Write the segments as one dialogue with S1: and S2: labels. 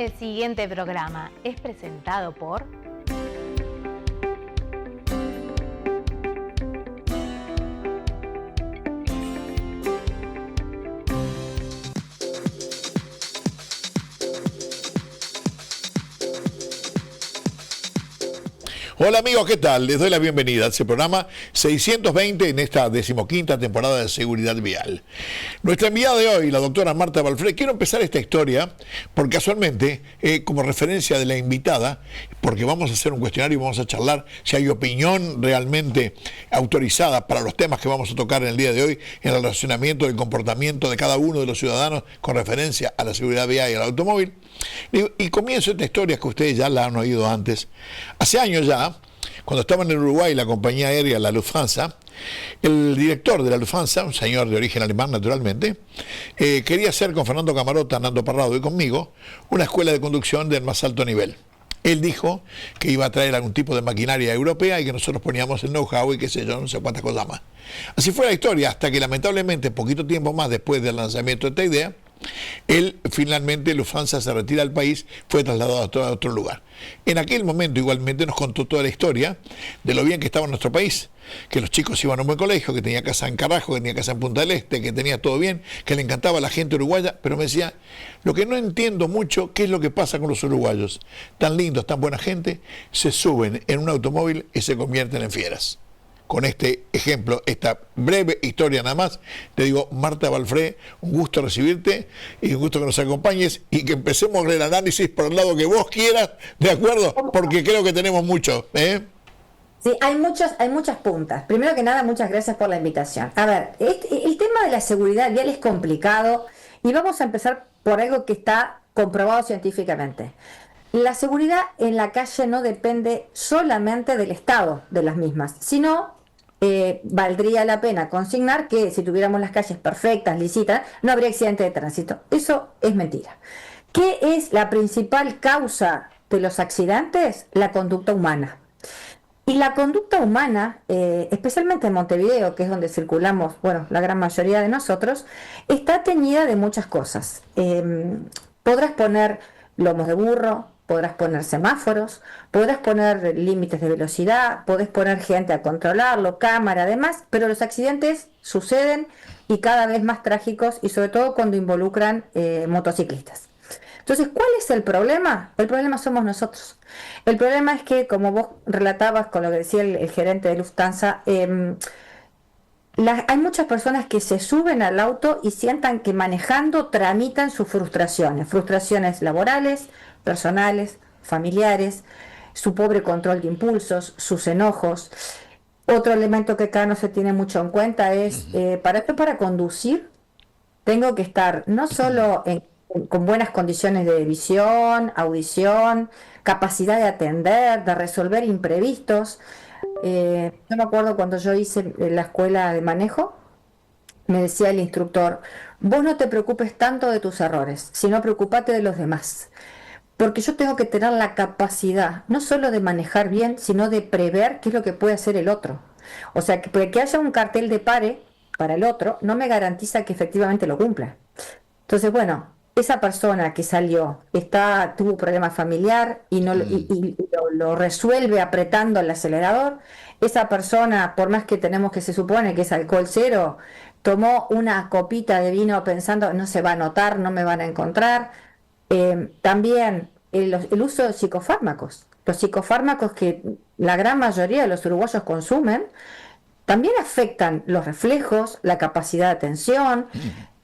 S1: El siguiente programa es presentado por...
S2: Hola amigos, ¿qué tal? Les doy la bienvenida a este programa 620 en esta 15ª temporada de Seguridad Vial. Nuestra enviada de hoy, la doctora Marta Balfré, quiero empezar esta historia porque casualmente, como referencia de la invitada, porque vamos a hacer un cuestionario y vamos a charlar si hay opinión realmente autorizada para los temas que vamos a tocar en el día de hoy en el relacionamiento del comportamiento de cada uno de los ciudadanos con referencia a la seguridad vial y al automóvil. Y comienzo esta historia que ustedes ya la han oído antes. Hace años ya, cuando estaba en el Uruguay la compañía aérea, la Lufthansa, el director de la Lufthansa, un señor de origen alemán naturalmente, quería hacer con Fernando Camarota, Nando Parrado y conmigo una escuela de conducción del más alto nivel. Él dijo que iba a traer algún tipo de maquinaria europea y que nosotros poníamos el know-how y qué sé yo, no sé cuántas cosas más. Así fue la historia, hasta que lamentablemente, poquito tiempo más después del lanzamiento de esta idea, él finalmente, Lufthansa se retira del país, fue trasladado a otro lugar. En aquel momento igualmente nos contó toda la historia de lo bien que estaba en nuestro país, que los chicos iban a un buen colegio, que tenía casa en Carrasco, que tenía casa en Punta del Este, que tenía todo bien, que le encantaba a la gente uruguaya, pero me decía, lo que no entiendo mucho, ¿qué es lo que pasa con los uruguayos? Tan lindos, tan buena gente, se suben en un automóvil y se convierten en fieras. Con este ejemplo, esta breve historia nada más, te digo, Marta Balfré, un gusto recibirte y un gusto que nos acompañes y que empecemos el análisis por el lado que vos quieras, ¿de acuerdo? Porque creo que tenemos mucho, ¿eh?
S3: Sí, hay muchas puntas. Primero que nada, muchas gracias por la invitación. A ver, el tema de la seguridad vial es complicado y vamos a empezar por algo que está comprobado científicamente. La seguridad en la calle no depende solamente del estado de las mismas, sino valdría la pena consignar que si tuviéramos las calles perfectas, lisitas, no habría accidente de tránsito. Eso es mentira. ¿Qué es la principal causa de los accidentes? La conducta humana. Y la conducta humana, especialmente en Montevideo, que es donde circulamos, bueno, la gran mayoría de nosotros, está teñida de muchas cosas. Podrás poner lomos de burro, podrás poner semáforos, podrás poner límites de velocidad, podés poner gente a controlarlo, cámara, además, pero los accidentes suceden y cada vez más trágicos y sobre todo cuando involucran motociclistas. Entonces, ¿cuál es el problema? El problema somos nosotros. El problema es que, como vos relatabas con lo que decía el gerente de Lufthansa, hay muchas personas que se suben al auto y sientan que manejando tramitan sus frustraciones laborales, personales, familiares, su pobre control de impulsos, sus enojos. Otro elemento que acá no se tiene mucho en cuenta es, para conducir, tengo que estar no solo con buenas condiciones de visión, audición, capacidad de atender, de resolver imprevistos. Yo me acuerdo cuando yo hice la escuela de manejo, me decía el instructor, vos no te preocupes tanto de tus errores, sino preocupate de los demás. Porque yo tengo que tener la capacidad, no solo de manejar bien, sino de prever qué es lo que puede hacer el otro. O sea, que haya un cartel de pare para el otro, no me garantiza que efectivamente lo cumpla. Entonces, bueno, esa persona que salió, tuvo un problema familiar y lo resuelve apretando el acelerador. Esa persona, por más que tenemos que se supone que es alcohol cero, tomó una copita de vino pensando, no se va a notar, no me van a encontrar. También el uso de psicofármacos. Los psicofármacos que la gran mayoría de los uruguayos consumen también afectan los reflejos, la capacidad de atención,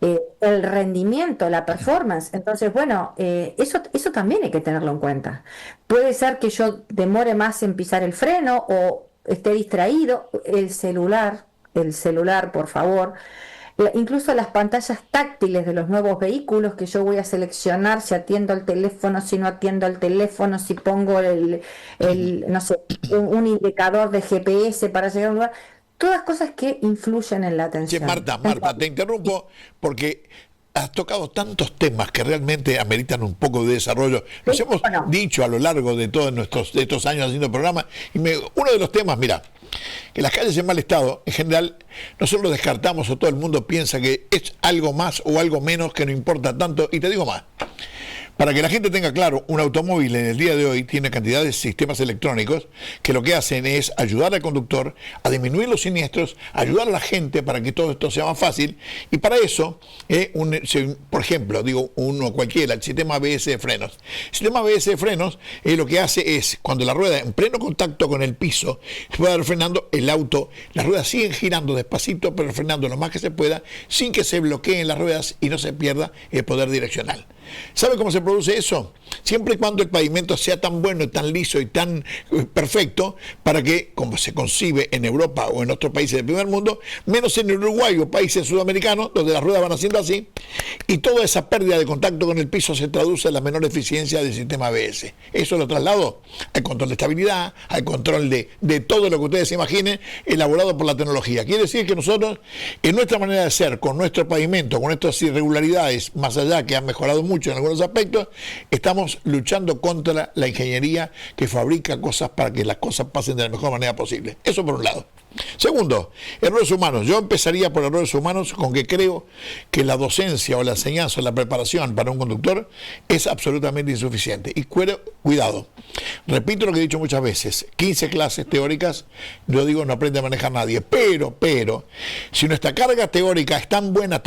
S3: el rendimiento, la performance. Entonces, bueno, eso también hay que tenerlo en cuenta. Puede ser que yo demore más en pisar el freno o esté distraído. El celular, por favor. Incluso las pantallas táctiles de los nuevos vehículos, que yo voy a seleccionar si atiendo el teléfono, si no atiendo el teléfono, si pongo no sé, un indicador de GPS para llegar a un lugar. Todas cosas que influyen en la atención.
S2: Sí, Marta, te interrumpo porque has tocado tantos temas que realmente ameritan un poco de desarrollo. Los hemos dicho a lo largo de todos estos años haciendo programas. Y uno de los temas, mira, que las calles en mal estado, en general, nosotros lo descartamos o todo el mundo piensa que es algo más o algo menos que no importa tanto. Y te digo más. Para que la gente tenga claro, un automóvil en el día de hoy tiene cantidad de sistemas electrónicos que lo que hacen es ayudar al conductor a disminuir los siniestros, ayudar a la gente para que todo esto sea más fácil, y para eso, por ejemplo, digo uno cualquiera, el sistema ABS de frenos. El sistema ABS de frenos lo que hace es, cuando la rueda en pleno contacto con el piso se va frenando el auto, las ruedas siguen girando despacito, pero frenando lo más que se pueda, sin que se bloqueen las ruedas y no se pierda el poder direccional. ¿Sabe cómo se produce eso? Siempre y cuando el pavimento sea tan bueno, tan liso y tan perfecto, para que, como se concibe en Europa o en otros países del primer mundo, menos en Uruguay o países sudamericanos, donde las ruedas van haciendo así, y toda esa pérdida de contacto con el piso se traduce en la menor eficiencia del sistema ABS. Eso lo traslado al control de estabilidad, al control de todo lo que ustedes se imaginen, elaborado por la tecnología. Quiere decir que nosotros, en nuestra manera de ser, con nuestro pavimento, con nuestras irregularidades, más allá que han mejorado mucho en algunos aspectos, estamos luchando contra la ingeniería que fabrica cosas para que las cosas pasen de la mejor manera posible. Eso por un lado. Segundo, errores humanos. Yo empezaría por errores humanos con que creo que la docencia o la enseñanza o la preparación para un conductor es absolutamente insuficiente. Y cuidado, repito lo que he dicho muchas veces, 15 clases teóricas, yo digo no aprende a manejar nadie, pero, si nuestra carga teórica es tan buena,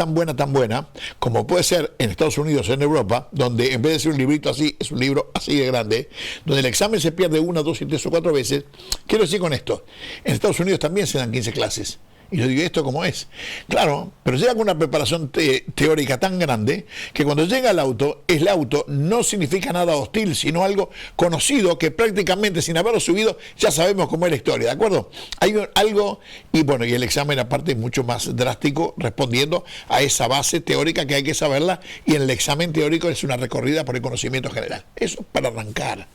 S2: como puede ser en Estados Unidos o en Europa, donde en vez de ser un librito así, es un libro así de grande, donde el examen se pierde 1, 2, 3 o 4 veces, quiero decir con esto, en Estados Unidos también se dan 15 clases. Y yo digo, ¿esto cómo es? Claro, pero llega con una preparación teórica tan grande que cuando llega el auto no significa nada hostil, sino algo conocido que prácticamente sin haberlo subido ya sabemos cómo es la historia, ¿de acuerdo? Hay algo, y bueno, y el examen aparte es mucho más drástico respondiendo a esa base teórica que hay que saberla, y en el examen teórico es una recorrida por el conocimiento general. Eso para arrancar.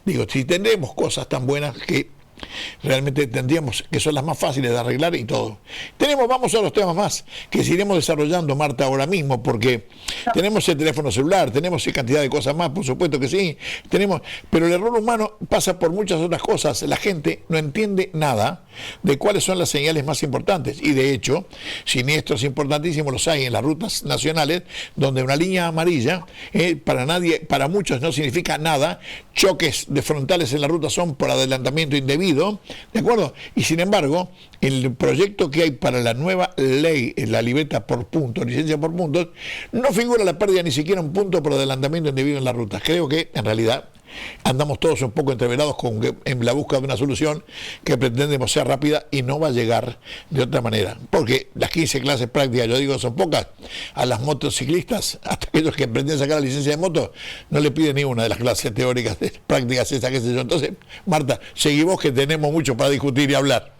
S2: Digo, si tenemos cosas tan buenas que realmente tendríamos que son las más fáciles de arreglar y todo. Vamos a los temas más que seguiremos desarrollando, Marta, ahora mismo, porque tenemos el teléfono celular, tenemos cantidad de cosas más, por supuesto que sí, pero el error humano pasa por muchas otras cosas. La gente no entiende nada de cuáles son las señales más importantes, y de hecho, siniestros importantísimos los hay en las rutas nacionales, donde una línea amarilla, para muchos no significa nada, choques de frontales en la ruta son por adelantamiento indebido, ¿de acuerdo? Y sin embargo, el proyecto que hay para la nueva ley, la libreta por puntos, licencia por puntos, no figura la pérdida ni siquiera un punto por adelantamiento indebido en las rutas. Creo que, en realidad, andamos todos un poco entreverados en la búsqueda de una solución que pretendemos sea rápida y no va a llegar de otra manera, porque las 15 clases prácticas, yo digo, son pocas. A las motociclistas, hasta aquellos que pretenden sacar la licencia de moto, no le piden ni una de las clases teóricas, prácticas, qué sé yo. Entonces, Marta, seguimos que tenemos mucho para discutir y hablar.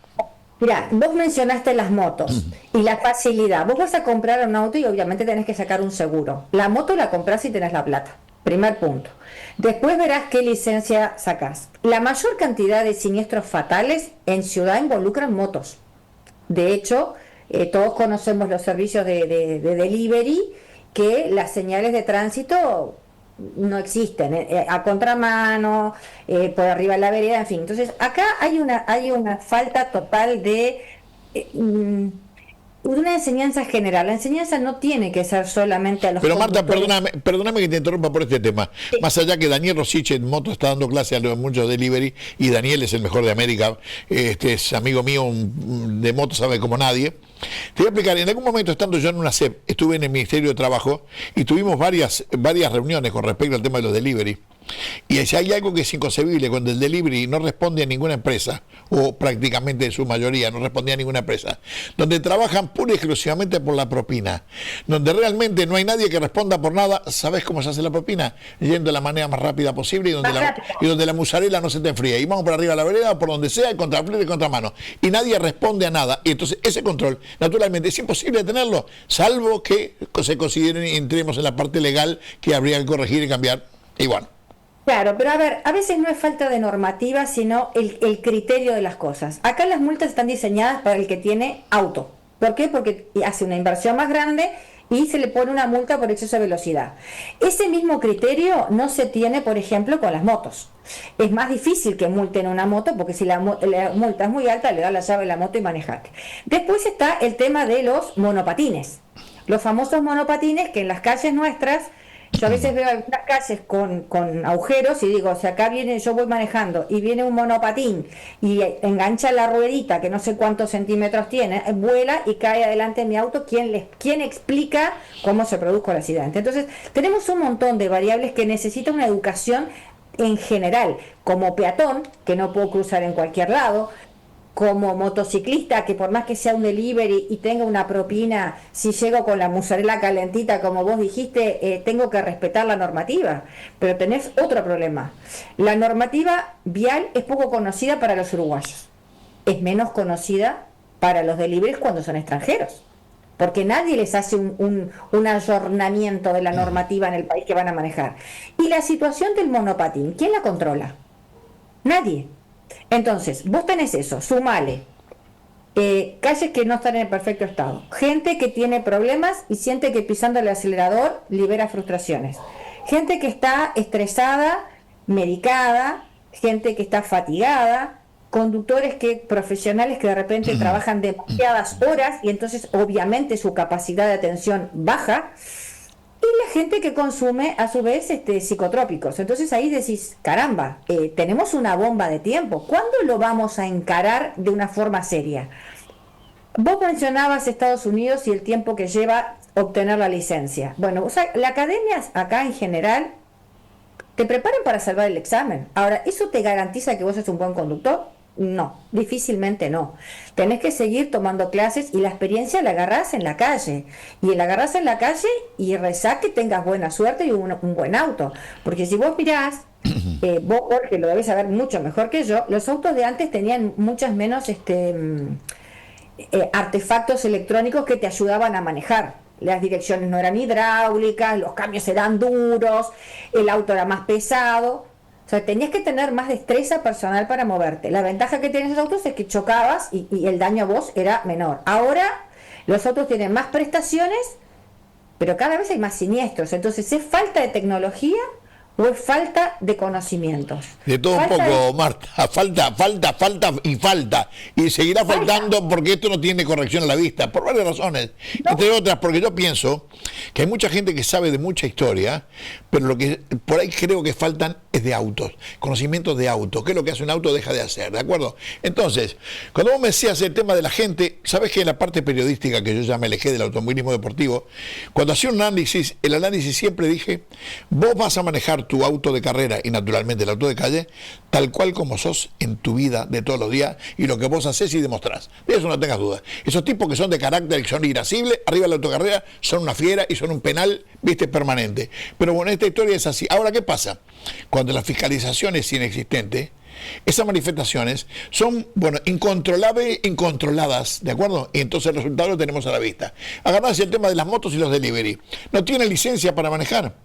S3: Mira, vos mencionaste las motos y la facilidad. Vos vas a comprar un auto y obviamente tenés que sacar un seguro. La moto la compras si tenés la plata. Primer punto. Después verás qué licencia sacás. La mayor cantidad de siniestros fatales en ciudad involucran motos. De hecho, todos conocemos los servicios de delivery, que las señales de tránsito no existen, a contramano, por arriba de la vereda, en fin. Entonces, acá hay una falta total de una enseñanza general. La enseñanza no tiene que ser solamente a los
S2: Pero Marta,
S3: conductores.
S2: perdóname que te interrumpa por este tema.
S3: Sí.
S2: Más allá que Daniel Rosich en moto está dando clase a los muchos delivery, y Daniel es el mejor de América, es amigo mío de moto, sabe como nadie. Te voy a explicar, en algún momento estando yo en una CEP, estuve en el Ministerio de Trabajo y tuvimos varias reuniones con respecto al tema de los delivery. Y si hay algo que es inconcebible, cuando el delivery no responde a ninguna empresa, o prácticamente en su mayoría no respondía a ninguna empresa, donde trabajan pura y exclusivamente por la propina, donde realmente no hay nadie que responda por nada. ¿Sabes cómo se hace la propina? Yendo de la manera más rápida posible y donde la mozzarella no se te enfría, y vamos por arriba de la vereda o por donde sea, contra frente y contramano, y nadie responde a nada. Y entonces ese control naturalmente es imposible tenerlo, salvo que se consideren y entremos en la parte legal que habría que corregir y cambiar. Y bueno,
S3: Claro, pero a ver, a veces no es falta de normativa, sino el criterio de las cosas. Acá las multas están diseñadas para el que tiene auto. ¿Por qué? Porque hace una inversión más grande y se le pone una multa por exceso de velocidad. Ese mismo criterio no se tiene, por ejemplo, con las motos. Es más difícil que multen una moto, porque si la multa es muy alta, le da la llave a la moto y manejate. Después está el tema de los monopatines. Los famosos monopatines que en las calles nuestras Yo a veces veo algunas calles con agujeros y digo, si acá viene, yo voy manejando y viene un monopatín y engancha la ruedita que no sé cuántos centímetros tiene, vuela y cae adelante en mi auto, ¿quién explica cómo se produjo el accidente? Entonces, tenemos un montón de variables que necesitan una educación en general, como peatón, que no puedo cruzar en cualquier lado, como motociclista, que por más que sea un delivery y tenga una propina, si llego con la mozzarella calentita, como vos dijiste, tengo que respetar la normativa. Pero tenés otro problema. La normativa vial es poco conocida para los uruguayos. Es menos conocida para los deliveries cuando son extranjeros. Porque nadie les hace un ayornamiento de la normativa en el país que van a manejar. Y la situación del monopatín, ¿quién la controla? Nadie. Entonces, vos tenés eso, sumale calles que no están en perfecto estado, gente que tiene problemas y siente que pisando el acelerador libera frustraciones, gente que está estresada, medicada, gente que está fatigada, conductores profesionales que de repente trabajan demasiadas horas y entonces obviamente su capacidad de atención baja. Y la gente que consume, a su vez, psicotrópicos. Entonces ahí decís, caramba, tenemos una bomba de tiempo. ¿Cuándo lo vamos a encarar de una forma seria? Vos mencionabas Estados Unidos y el tiempo que lleva obtener la licencia. Bueno, o sea, la academia acá en general te preparan para salvar el examen. Ahora, ¿eso te garantiza que vos sos un buen conductor? No, difícilmente no. Tenés que seguir tomando clases y la experiencia la agarrás en la calle. Y la agarrás en la calle y rezá que tengas buena suerte y un buen auto. Porque si vos mirás, vos, Jorge, lo debes saber mucho mejor que yo, los autos de antes tenían muchas menos artefactos electrónicos que te ayudaban a manejar. Las direcciones no eran hidráulicas, los cambios eran duros, el auto era más pesado. O sea, tenías que tener más destreza personal para moverte. La ventaja que tienen esos autos es que chocabas y el daño a vos era menor. Ahora los autos tienen más prestaciones, pero cada vez hay más siniestros. Entonces, ¿es falta de tecnología o es falta de conocimientos?
S2: De todo un poco, Marta. Falta. Y seguirá faltando porque esto no tiene corrección a la vista, por varias razones. No. Entre otras, porque yo pienso que hay mucha gente que sabe de mucha historia, pero lo que por ahí creo que faltan es de autos, conocimientos de autos. ¿Qué es lo que hace un auto? Deja de hacer, ¿de acuerdo? Entonces, cuando vos me decías el tema de la gente, sabes que en la parte periodística, que yo ya me alejé del automovilismo deportivo, cuando hacía un análisis, el análisis siempre dije, vos vas a manejar tu auto de carrera y naturalmente el auto de calle, tal cual como sos en tu vida de todos los días y lo que vos haces y demostrás. De eso no tengas duda. Esos tipos que son de carácter, que son irascibles, arriba de la autocarrera, son una fiera y son un penal, viste, permanente. Pero bueno, esta historia es así. Ahora, ¿qué pasa? Cuando la fiscalización es inexistente, esas manifestaciones son, bueno, incontrolables, incontroladas, ¿de acuerdo? Y entonces el resultado lo tenemos a la vista. Agarrás el tema de las motos y los delivery. No tienen licencia para manejar.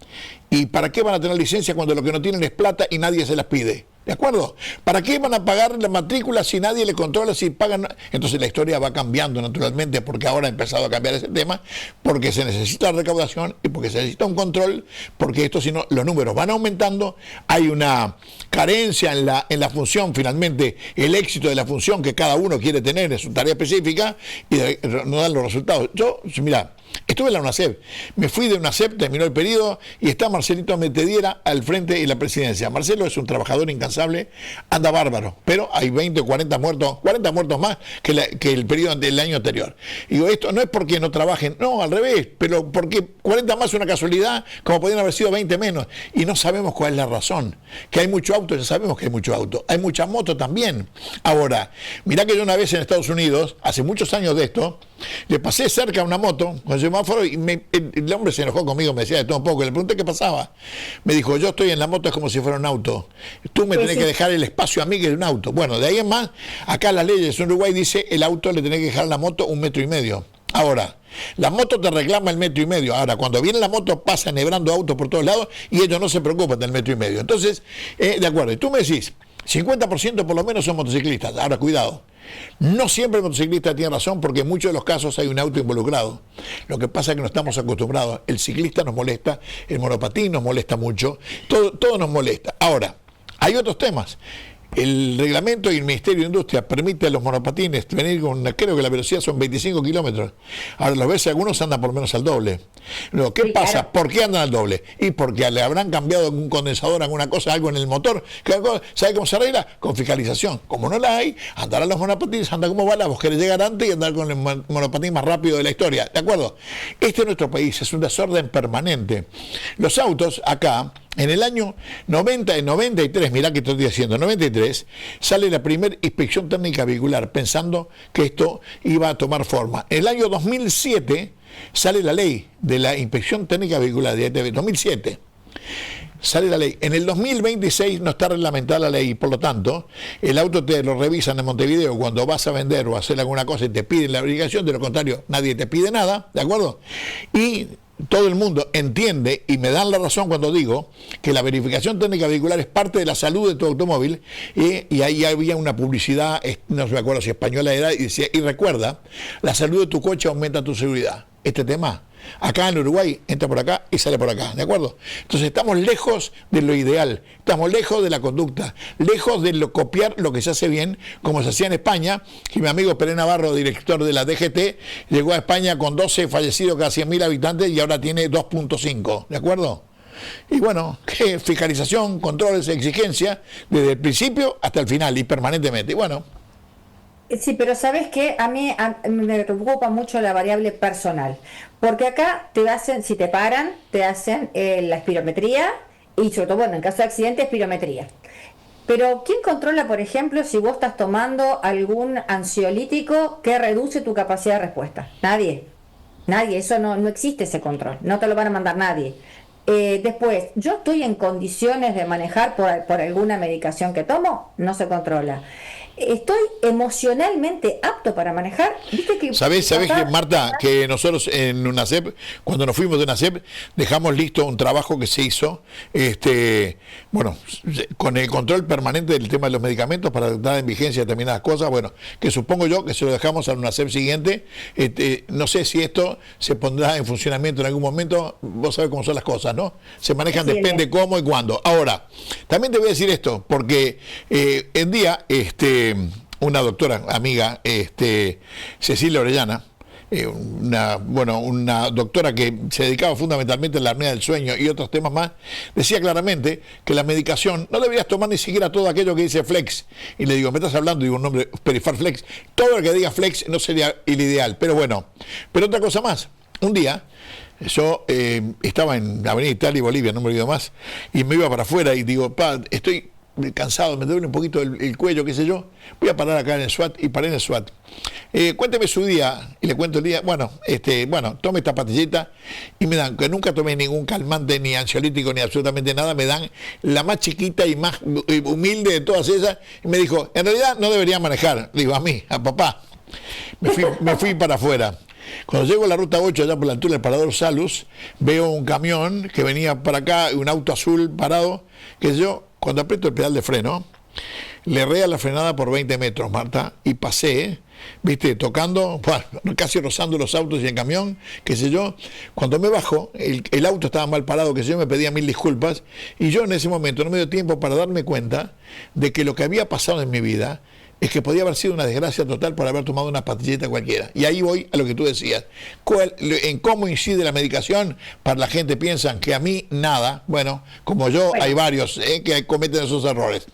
S2: ¿Y para qué van a tener licencia cuando lo que no tienen es plata y nadie se las pide? ¿De acuerdo? ¿Para qué van a pagar la matrícula si nadie le controla, si pagan? Entonces la historia va cambiando naturalmente porque ahora ha empezado a cambiar ese tema, porque se necesita recaudación y porque se necesita un control, porque esto si no, los números van aumentando, hay una carencia en la función, finalmente el éxito de la función que cada uno quiere tener en su tarea específica y no dan los resultados. Yo, mira, estuve en la UNACEP, me fui de UNACEP, terminó el periodo y está Marcelito Metediera al frente de la presidencia. Marcelo es un trabajador incansable, anda bárbaro, pero hay 20 o 40 muertos más que el periodo del año anterior. Y digo, esto no es porque no trabajen, no, al revés, pero porque 40 más es una casualidad, como podrían haber sido 20 menos, y no sabemos cuál es la razón. Que hay mucho auto, ya sabemos que hay mucho auto, hay mucha moto también. Ahora, mirá que yo una vez en Estados Unidos, hace muchos años de esto, le pasé cerca a una moto con el semáforo y el hombre se enojó conmigo, me decía de todo un poco, le pregunté qué pasaba. Me dijo, yo estoy en la moto, es como si fuera un auto. Tú me tenés que dejar el espacio a mí que es un auto. Bueno, de ahí en más, acá las leyes en Uruguay dice el auto le tenés que dejar a la moto 1,5 metros. Ahora, la moto te reclama el 1,5 metros. Ahora, cuando viene la moto pasa enhebrando autos por todos lados y ellos no se preocupan del 1,5 metros. Entonces, de acuerdo, y tú me decís, 50% por lo menos son motociclistas. Ahora, cuidado. No siempre el motociclista tiene razón porque en muchos de los casos hay un auto involucrado. Lo que pasa es que no estamos acostumbrados. El ciclista nos molesta, el monopatín nos molesta mucho, todo nos molesta. Ahora, hay otros temas. el reglamento y el Ministerio de Industria permite a los monopatines venir con, creo que la velocidad son 25 kilómetros. Ahora los ves, algunos andan por lo menos al doble. Luego, ¿qué pasa?
S3: Claro.
S2: ¿Por qué andan al doble? Y porque le habrán cambiado un condensador, alguna cosa, algo en el motor. ¿Sabe cómo se arregla? Con fiscalización. Como no la hay, andar a los monopatines, anda como bala, vos querés llegar antes y andar con el monopatín más rápido de la historia. ¿De acuerdo? Este es nuestro país, es un desorden permanente. Los autos acá, en el año 93, mirá que estoy diciendo, 93, sale la primera inspección técnica vehicular, pensando que esto iba a tomar forma. En el año 2007 sale la ley de la inspección técnica vehicular de ITV, 2007. Sale la ley. En el 2026 no está reglamentada la ley, por lo tanto, el auto te lo revisan en Montevideo cuando vas a vender o hacer alguna cosa y te piden la obligación, de lo contrario, nadie te pide nada, ¿de acuerdo? Y todo el mundo entiende, y me dan la razón cuando digo que la verificación técnica vehicular es parte de la salud de tu automóvil, y ahí había una publicidad, no me acuerdo si española era, y decía, y recuerda, la salud de tu coche aumenta tu seguridad. Este tema, acá en Uruguay, entra por acá y sale por acá, ¿de acuerdo? Entonces estamos lejos de lo ideal, estamos lejos de la conducta, lejos de copiar lo que se hace bien, como se hacía en España, y mi amigo Pérez Navarro, director de la DGT, llegó a España con 12 fallecidos cada 100.000 habitantes y ahora tiene 2.5, ¿de acuerdo? Y bueno, que fiscalización, controles, exigencia, desde el principio hasta el final y permanentemente. Y bueno,
S3: Sí, pero ¿sabes qué? A mí me preocupa mucho la variable personal, porque acá te hacen, si te paran, te hacen la espirometría y sobre todo, bueno, en caso de accidente, espirometría. Pero ¿quién controla, por ejemplo, si vos estás tomando algún ansiolítico que reduce tu capacidad de respuesta? Nadie. Nadie, eso no existe ese control, no te lo van a mandar nadie. Después, ¿yo estoy en condiciones de manejar por alguna medicación que tomo? No se controla. ¿Estoy emocionalmente apto para manejar? ¿Viste que
S2: ¿Sabés que, Marta, que nosotros en UNACEP, cuando nos fuimos de UNACEP, dejamos listo un trabajo que se hizo, bueno, con el control permanente del tema de los medicamentos para dar en vigencia determinadas cosas, bueno, que supongo yo que se lo dejamos al UNACEP siguiente, no sé si esto se pondrá en funcionamiento en algún momento, vos sabés cómo son las cosas, ¿no? Se manejan,
S3: sí,
S2: depende cómo y cuándo. Ahora, también te voy a decir esto, porque en día, una doctora amiga, Cecilia Orellana, una doctora que se dedicaba fundamentalmente a la apnea del sueño y otros temas más, decía claramente que la medicación no deberías tomar ni siquiera todo aquello que dice flex. Y le digo, me estás hablando, digo un nombre, Perifar Flex, todo lo que diga flex no sería el ideal, pero bueno. Pero otra cosa más, un día yo estaba en Avenida Italia y Bolivia, no me olvido más, y me iba para afuera y digo, estoy cansado, me duele un poquito el cuello, qué sé yo, voy a parar acá en el SWAT, y paré en el SWAT. Cuénteme su día, y le cuento el día, bueno, tome esta pastillita, y me dan, que nunca tomé ningún calmante, ni ansiolítico, ni absolutamente nada, me dan la más chiquita y más humilde de todas esas, y me dijo, en realidad no debería manejar, digo, a mí, a papá. Me fui para afuera. Cuando llego a la ruta 8, allá por la altura del parador Salus, veo un camión que venía para acá, un auto azul parado, que yo, cuando aprieto el pedal de freno, le erré a la frenada por 20 metros, Marta, y pasé, viste, tocando, casi rozando los autos y el camión, qué sé yo. Cuando me bajo, el auto estaba mal parado, que sé yo, me pedía 1000 disculpas, y yo en ese momento no me dio tiempo para darme cuenta de que lo que había pasado en mi vida es que podía haber sido una desgracia total por haber tomado una pastillita cualquiera. Y ahí voy a lo que tú decías. En cómo incide la medicación, para la gente piensan que a mí nada. Bueno, como yo, hay varios que cometen esos errores.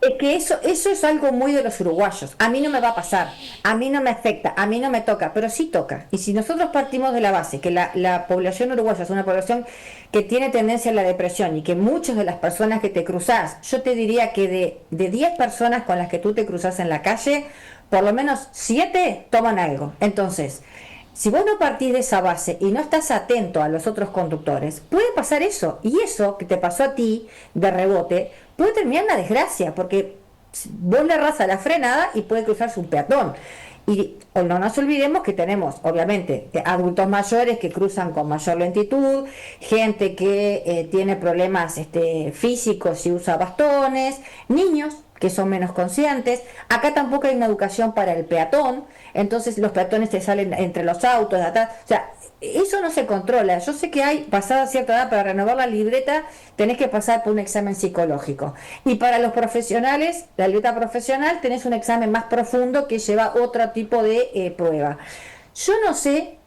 S3: Es que eso es algo muy de los uruguayos. A mí no me va a pasar, a mí no me afecta, a mí no me toca, pero sí toca. Y si nosotros partimos de la base que la población uruguaya es una población que tiene tendencia a la depresión y que muchas de las personas que te cruzás, yo te diría que de 10 personas con las que tú te cruzás en la calle, por lo menos 7 toman algo. Entonces, si vos no partís de esa base y no estás atento a los otros conductores, puede pasar eso. Y eso que te pasó a ti de rebote puede terminar en una desgracia, porque vos le errás a la frenada y puede cruzarse un peatón. Y no nos olvidemos que tenemos, obviamente, adultos mayores que cruzan con mayor lentitud, gente que tiene problemas físicos y usa bastones, niños que son menos conscientes. Acá tampoco hay una educación para el peatón, entonces los peatones te salen entre los autos, de atrás. O sea, eso no se controla. Yo sé que hay, pasada cierta edad, para renovar la libreta, tenés que pasar por un examen psicológico. Y para los profesionales, la libreta profesional, tenés un examen más profundo que lleva otro tipo de prueba. Yo no sé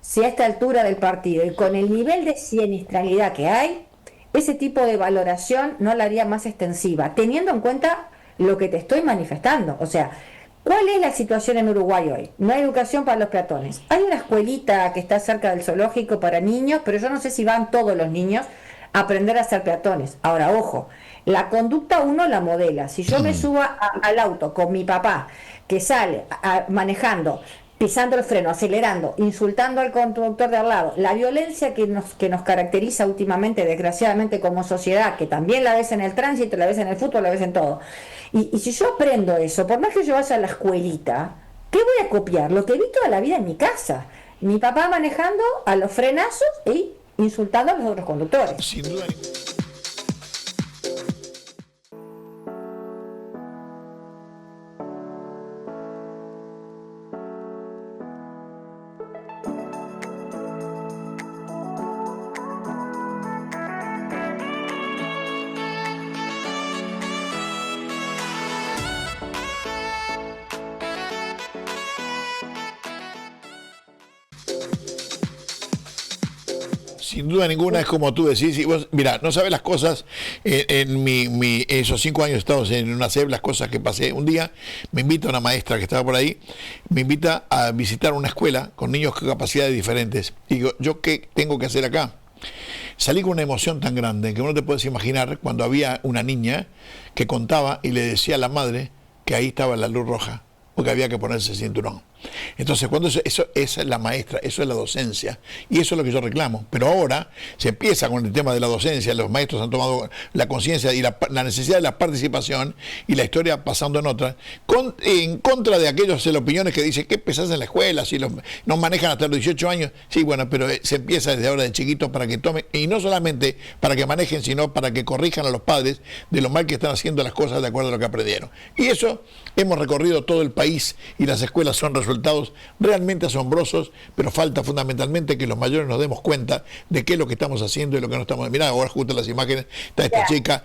S3: si a esta altura del partido y con el nivel de siniestralidad que hay, ese tipo de valoración no la haría más extensiva, teniendo en cuenta lo que te estoy manifestando. O sea, ¿cuál es la situación en Uruguay hoy? No hay educación para los peatones. Hay una escuelita que está cerca del zoológico para niños, pero yo no sé si van todos los niños a aprender a ser peatones. Ahora, ojo, la conducta uno la modela. Si yo me subo al auto con mi papá, que sale manejando, pisando el freno, acelerando, insultando al conductor de al lado, la violencia que nos caracteriza últimamente, desgraciadamente, como sociedad, que también la ves en el tránsito, la ves en el fútbol, la ves en todo. Y si yo aprendo eso, por más que yo vaya a la escuelita, ¿qué voy a copiar? Lo que vi toda la vida en mi casa. Mi papá manejando a los frenazos y insultando a los otros conductores.
S2: Sin duda. Sin duda ninguna, es como tú decís. Y vos, mira, no sabes las cosas. Esos 5 años he estado en una SEB, las cosas que pasé. Un día me invita una maestra que estaba por ahí, me invita a visitar una escuela con niños con capacidades diferentes. Y digo, ¿yo qué tengo que hacer acá? Salí con una emoción tan grande que no te puedes imaginar cuando había una niña que contaba y le decía a la madre que ahí estaba la luz roja, porque había que ponerse el cinturón. Entonces, cuando esa es la maestra, eso es la docencia, y eso es lo que yo reclamo. Pero ahora se empieza con el tema de la docencia, los maestros han tomado la conciencia y la necesidad de la participación, y la historia pasando en otra, en contra de aquellos opiniones que dicen, ¿qué pesás en la escuela? Si no manejan hasta los 18 años, sí, bueno, pero se empieza desde ahora de chiquitos para que tomen, y no solamente para que manejen, sino para que corrijan a los padres de lo mal que están haciendo las cosas de acuerdo a lo que aprendieron. Y eso hemos recorrido todo el país, y las escuelas son resultados realmente asombrosos, pero falta fundamentalmente que los mayores nos demos cuenta de qué es lo que estamos haciendo y lo que no estamos. Mirá, ahora justo en las imágenes está esta chica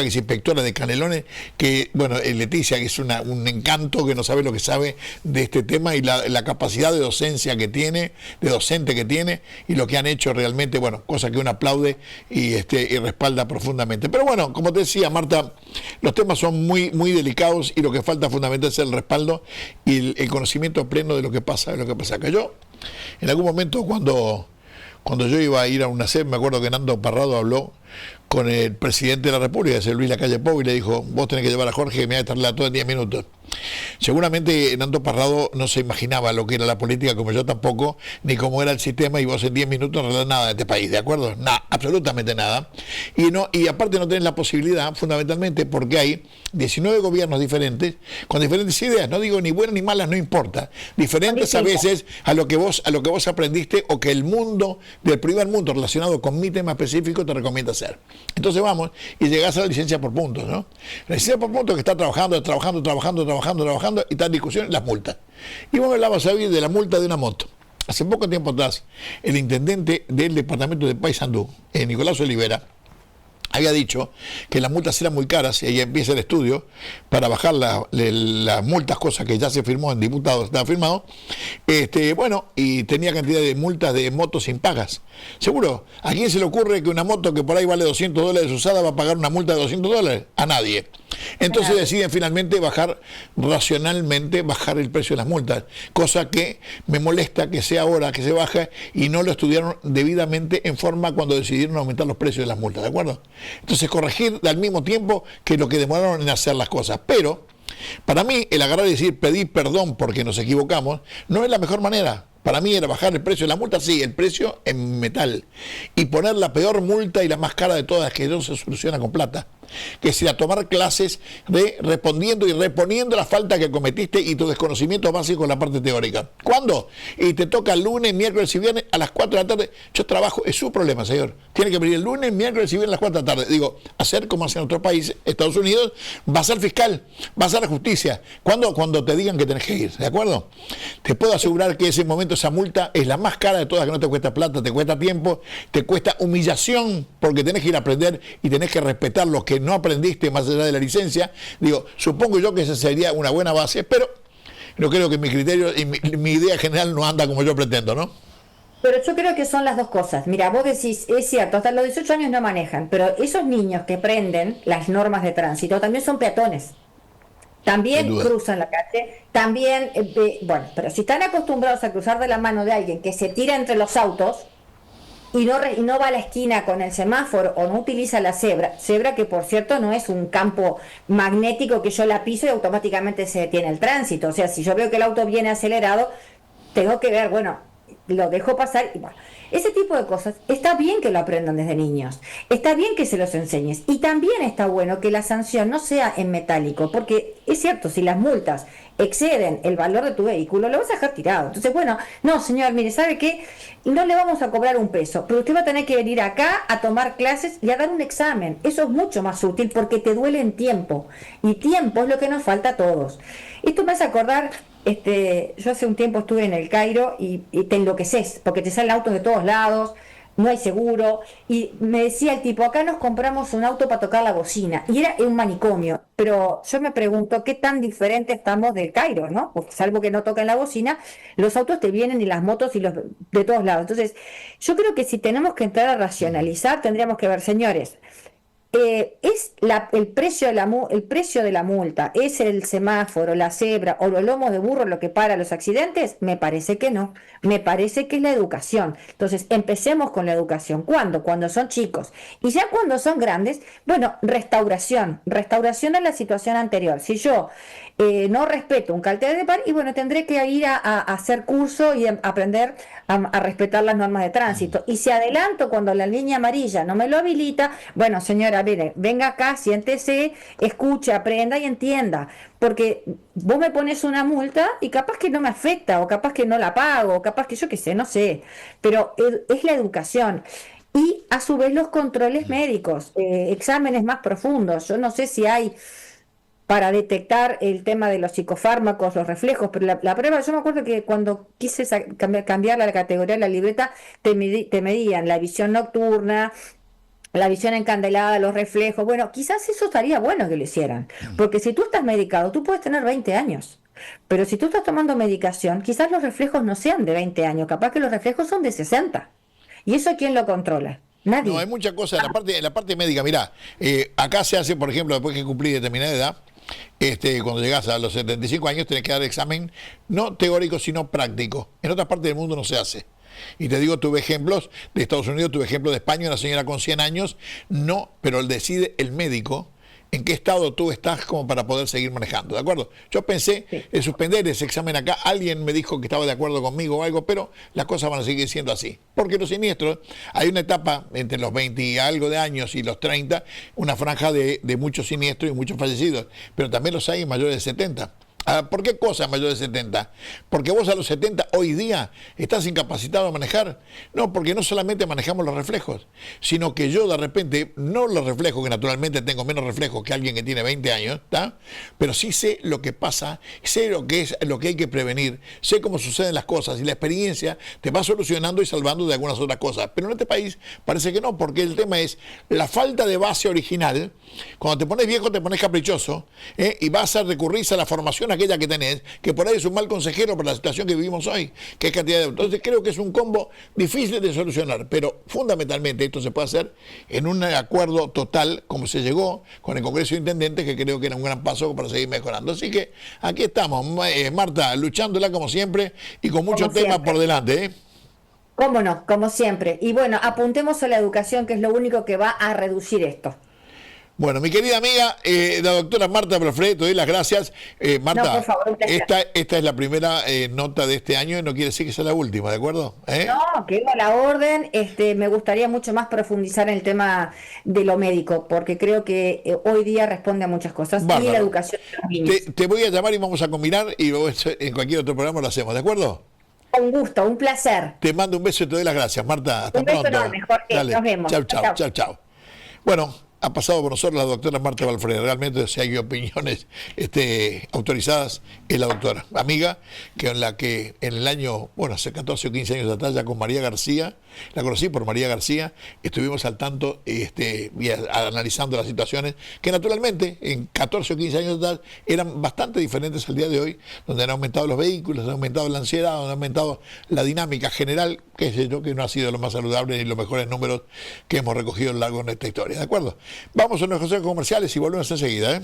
S2: que es inspectora de Canelones, que, bueno, Leticia, que es un encanto, que no sabe lo que sabe de este tema y la capacidad de docencia que tiene, de docente que tiene, y lo que han hecho realmente, bueno, cosa que uno aplaude y respalda profundamente. Pero bueno, como te decía, Marta, los temas son muy, muy delicados, y lo que falta fundamentalmente es el respaldo y el conocimiento pleno de lo que pasa acá. Yo, en algún momento, cuando yo iba a ir a una SEB, me acuerdo que Nando Parrado habló con el presidente de la República, ese Luis Lacalle Pou, y le dijo, vos tenés que llevar a Jorge, que me va a estar todo en 10 minutos. Seguramente Nando Parrado no se imaginaba lo que era la política, como yo tampoco, ni cómo era el sistema, y vos en 10 minutos no arreglás nada de este país, ¿de acuerdo? Nada, absolutamente nada. Y aparte no tenés la posibilidad, fundamentalmente, porque hay 19 gobiernos diferentes, con diferentes ideas, no digo ni buenas ni malas, no importa, diferentes a veces a lo que vos aprendiste, o que el mundo, del primer mundo relacionado con mi tema específico, te recomienda hacer. Entonces vamos, y llegás a la licencia por puntos, ¿no? La licencia por puntos, que está trabajando, y está en discusión, las multas. Y vos hablabas hoy de la multa de una moto. Hace poco tiempo atrás, el intendente del departamento de Paysandú, Nicolás Olivera, había dicho que las multas eran muy caras, y ahí empieza el estudio para bajar las multas, cosa que ya se firmó en diputados, estaba firmado, bueno, y tenía cantidad de multas de motos impagas. Seguro, ¿a quién se le ocurre que una moto que por ahí vale $200 usada va a pagar una multa de $200? A nadie. Entonces deciden finalmente racionalmente bajar el precio de las multas, cosa que me molesta que sea ahora que se baja, y no lo estudiaron debidamente en forma cuando decidieron aumentar los precios de las multas, ¿de acuerdo? Entonces corregir al mismo tiempo que lo que demoraron en hacer las cosas. Pero para mí el agarrar y decir pedir perdón porque nos equivocamos no es la mejor manera. Para mí era bajar el precio de la multa, sí, el precio en metal, y poner la peor multa y la más cara de todas, que no se soluciona con plata. que es ir a tomar clases de respondiendo y reponiendo la falta que cometiste y tus desconocimientos básicos en la parte teórica. ¿Cuándo? Y te toca lunes, miércoles y viernes a las 4 de la tarde. Yo trabajo, es su problema, señor. Tiene que venir el lunes, miércoles y viernes a las 4 de la tarde. Digo, hacer como hacen otros países, Estados Unidos, va a ser fiscal, va a ser la justicia. ¿Cuándo? Cuando te digan que tenés que ir, ¿de acuerdo? Te puedo asegurar que ese momento, esa multa es la más cara de todas, que no te cuesta plata, te cuesta tiempo, te cuesta humillación, porque tenés que ir a aprender y tenés que respetar lo que no aprendiste más allá de la licencia. Digo, supongo yo que esa sería una buena base, pero no creo que mi criterio y mi idea general no anda como yo pretendo, ¿no?
S3: Pero yo creo que son las dos cosas. Mira, vos decís, es cierto, hasta los 18 años no manejan, pero esos niños que prenden las normas de tránsito también son peatones. También cruzan la calle, también, bueno, pero si están acostumbrados a cruzar de la mano de alguien que se tira entre los autos y no va a la esquina con el semáforo o no utiliza la cebra que por cierto no es un campo magnético que yo la piso y automáticamente se detiene el tránsito. O sea, si yo veo que el auto viene acelerado, tengo que ver, bueno, lo dejo pasar y bueno, ese tipo de cosas está bien que lo aprendan desde niños, está bien que se los enseñes y también está bueno que la sanción no sea en metálico, porque es cierto, si las multas exceden el valor de tu vehículo, lo vas a dejar tirado. Entonces, bueno, no señor, mire, ¿sabe qué? No le vamos a cobrar un peso, pero usted va a tener que venir acá a tomar clases y a dar un examen. Eso es mucho más útil porque te duele en tiempo y tiempo es lo que nos falta a todos. Esto me hace acordar, yo hace un tiempo estuve en el Cairo y te enloqueces porque te salen autos de todos lados, no hay seguro, y me decía el tipo, acá nos compramos un auto para tocar la bocina, y era un manicomio, pero yo me pregunto qué tan diferente estamos del Cairo, ¿no? Porque salvo que no tocan la bocina, los autos te vienen y las motos y los de todos lados. Entonces, yo creo que si tenemos que entrar a racionalizar, tendríamos que ver, señores, ¿es el precio de la multa, es el semáforo, la cebra o los lomos de burro lo que para los accidentes? Me parece que no, me parece que es la educación. Entonces empecemos con la educación. ¿Cuándo? Cuando son chicos. Y ya cuando son grandes, bueno, restauración a la situación anterior. Si yo no respeto un cartel de par, y bueno, tendré que ir a hacer curso y aprender a respetar las normas de tránsito. Y si adelanto cuando la línea amarilla no me lo habilita, bueno, señora, mire, venga acá, siéntese, escuche, aprenda y entienda. Porque vos me pones una multa y capaz que no me afecta, o capaz que no la pago, o capaz que yo qué sé, no sé. Pero es la educación. Y a su vez los controles médicos, exámenes más profundos. Yo no sé si hay para detectar el tema de los psicofármacos, los reflejos, pero la prueba, yo me acuerdo que cuando quise cambiar la categoría de la libreta, te medían la visión nocturna, la visión encandelada, los reflejos. Bueno, quizás eso estaría bueno que lo hicieran, porque si tú estás medicado, tú puedes tener 20 años, pero si tú estás tomando medicación, quizás los reflejos no sean de 20 años, capaz que los reflejos son de 60. ¿Y eso quién lo controla? Nadie.
S2: No, hay muchas cosas en la parte médica. Mirá, acá se hace, por ejemplo, después que cumplí determinada edad, cuando llegas a los 75 años tenés que dar examen no teórico sino práctico. En otras partes del mundo no se hace. Y te digo, tuve ejemplos de Estados Unidos, tuve ejemplos de España, una señora con 100 años, no, pero decide el médico en qué estado tú estás como para poder seguir manejando, ¿de acuerdo? Yo pensé en suspender ese examen acá, alguien me dijo que estaba de acuerdo conmigo o algo, pero las cosas van a seguir siendo así. Porque los siniestros, hay una etapa entre los 20 y algo de años y los 30, una franja de muchos siniestros y muchos fallecidos, pero también los hay mayores de 70. ¿Por qué cosa mayor de 70? Porque vos a los 70 hoy día estás incapacitado de manejar. No, porque no solamente manejamos los reflejos, sino que yo de repente, no los reflejos, que naturalmente tengo menos reflejos que alguien que tiene 20 años, ¿está? Pero sí sé lo que pasa, sé lo que es, lo que hay que prevenir, sé cómo suceden las cosas y la experiencia te va solucionando y salvando de algunas otras cosas. Pero en este país parece que no, porque el tema es la falta de base original. Cuando te pones viejo te pones caprichoso, y vas a recurrir a la formación aquella que tenés, que por ahí es un mal consejero para la situación que vivimos hoy, que es cantidad de... Entonces creo que es un combo difícil de solucionar, pero fundamentalmente esto se puede hacer en un acuerdo total, como se llegó con el Congreso de Intendentes, que creo que era un gran paso para seguir mejorando. Así que aquí estamos, Marta, luchándola como siempre y con muchos temas por delante, ¿eh?
S3: ¿Cómo no? Como siempre. Y bueno, apuntemos a la educación, que es lo único que va a reducir esto.
S2: Bueno, mi querida amiga, la doctora Marta Balfré, te doy las gracias. Marta,
S3: No, por favor, un placer.
S2: esta es la primera nota de este año y no quiere decir que sea la última, ¿de acuerdo?
S3: No, quedó a la orden. Me gustaría mucho más profundizar en el tema de lo médico, porque creo que hoy día responde a muchas cosas.
S2: Bárbaro.
S3: Y la educación de los niños.
S2: Te voy a llamar y vamos a combinar y en cualquier otro programa lo hacemos, ¿de acuerdo?
S3: Un gusto, un placer.
S2: Te mando un beso y te doy las gracias, Marta. Hasta
S3: Un beso
S2: pronto.
S3: enorme, Jorge.
S2: Dale.
S3: Nos vemos.
S2: Chau, chau,
S3: Chau.
S2: chau, chau. Bueno, ha pasado por nosotros la doctora Marta Balfré. Realmente, si hay opiniones autorizadas, es la doctora. Amiga, en la que en el año, hace 14 o 15 años atrás, ya con María García, la conocí por María García, estuvimos al tanto y analizando las situaciones que naturalmente en 14 o 15 años atrás eran bastante diferentes al día de hoy, donde han aumentado los vehículos, han aumentado la ansiedad, han aumentado la dinámica general, que no ha sido lo más saludable ni los mejores números que hemos recogido a lo largo de esta historia. ¿De acuerdo? Vamos a nuestros consejos comerciales y volvemos enseguida.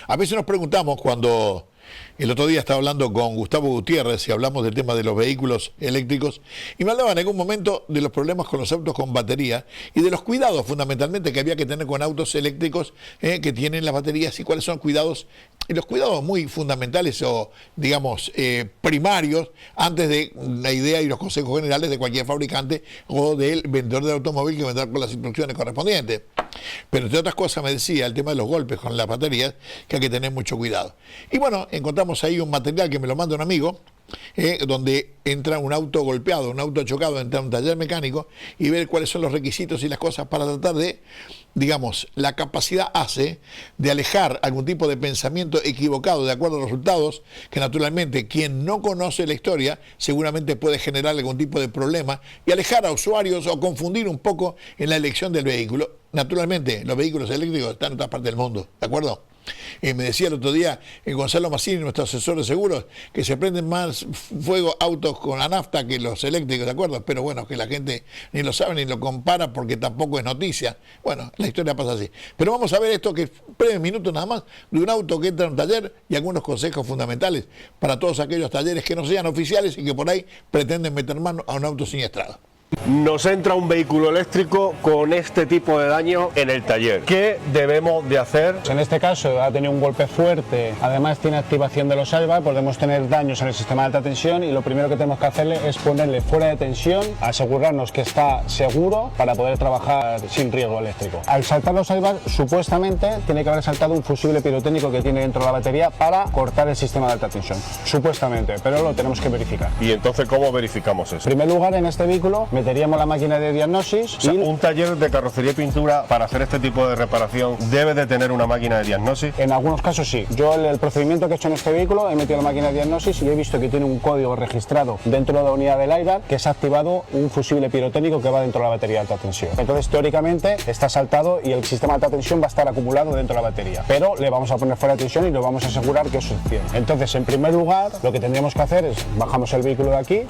S2: A veces nos preguntamos cuando el otro día estaba hablando con Gustavo Gutiérrez y hablamos del tema de los vehículos eléctricos y me hablaba en algún momento de los problemas con los autos con batería y de los cuidados fundamentalmente que había que tener con autos eléctricos que tienen las baterías y cuáles son los cuidados muy fundamentales o digamos primarios antes de la idea y los consejos generales de cualquier fabricante o del vendedor de automóvil que vendrá con las instrucciones correspondientes. Pero entre otras cosas me decía el tema de los golpes con las baterías, que hay que tener mucho cuidado. Y bueno, encontramos ahí un material que me lo manda un amigo, donde entra un auto golpeado, un auto chocado, entra a un taller mecánico y ver cuáles son los requisitos y las cosas para tratar de, digamos, la capacidad hace de alejar algún tipo de pensamiento equivocado de acuerdo a los resultados, que naturalmente quien no conoce la historia seguramente puede generar algún tipo de problema y alejar a usuarios o confundir un poco en la elección del vehículo. Naturalmente, los vehículos eléctricos están en todas partes del mundo, ¿de acuerdo? Me decía el otro día Gonzalo Massini, nuestro asesor de seguros, que se prenden más fuego autos con la nafta que los eléctricos, ¿de acuerdo? Pero bueno, que la gente ni lo sabe ni lo compara porque tampoco es noticia. Bueno, la historia pasa así. Pero vamos a ver esto que es breves minutos nada más de un auto que entra en un taller y algunos consejos fundamentales para todos aquellos talleres que no sean oficiales y que por ahí pretenden meter mano a un auto siniestrado.
S4: Nos entra un vehículo eléctrico con este tipo de daño en el taller. ¿Qué debemos de hacer?
S5: En este caso ha tenido un golpe fuerte, además tiene activación de los airbags, podemos tener daños en el sistema de alta tensión y lo primero que tenemos que hacerle es ponerle fuera de tensión, asegurarnos que está seguro para poder trabajar sin riesgo eléctrico. Al saltar los airbags, supuestamente tiene que haber saltado un fusible pirotécnico que tiene dentro de la batería para cortar el sistema de alta tensión. Supuestamente, pero lo tenemos que verificar.
S4: ¿Y entonces cómo verificamos eso?
S5: En primer lugar, en este vehículo meteríamos la máquina de diagnosis.
S4: O sea, un taller de carrocería y pintura para hacer este tipo de reparación debe de tener una máquina de diagnosis.
S5: En algunos casos sí. Yo el procedimiento que he hecho en este vehículo he metido la máquina de diagnosis y he visto que tiene un código registrado dentro de la unidad del airbag que se ha activado un fusible pirotécnico que va dentro de la batería de alta tensión. Entonces teóricamente está saltado y el sistema de alta tensión va a estar acumulado dentro de la batería. Pero le vamos a poner fuera de tensión y lo vamos a asegurar que eso sucede. Entonces en primer lugar lo que tendríamos que hacer es bajamos el vehículo de aquí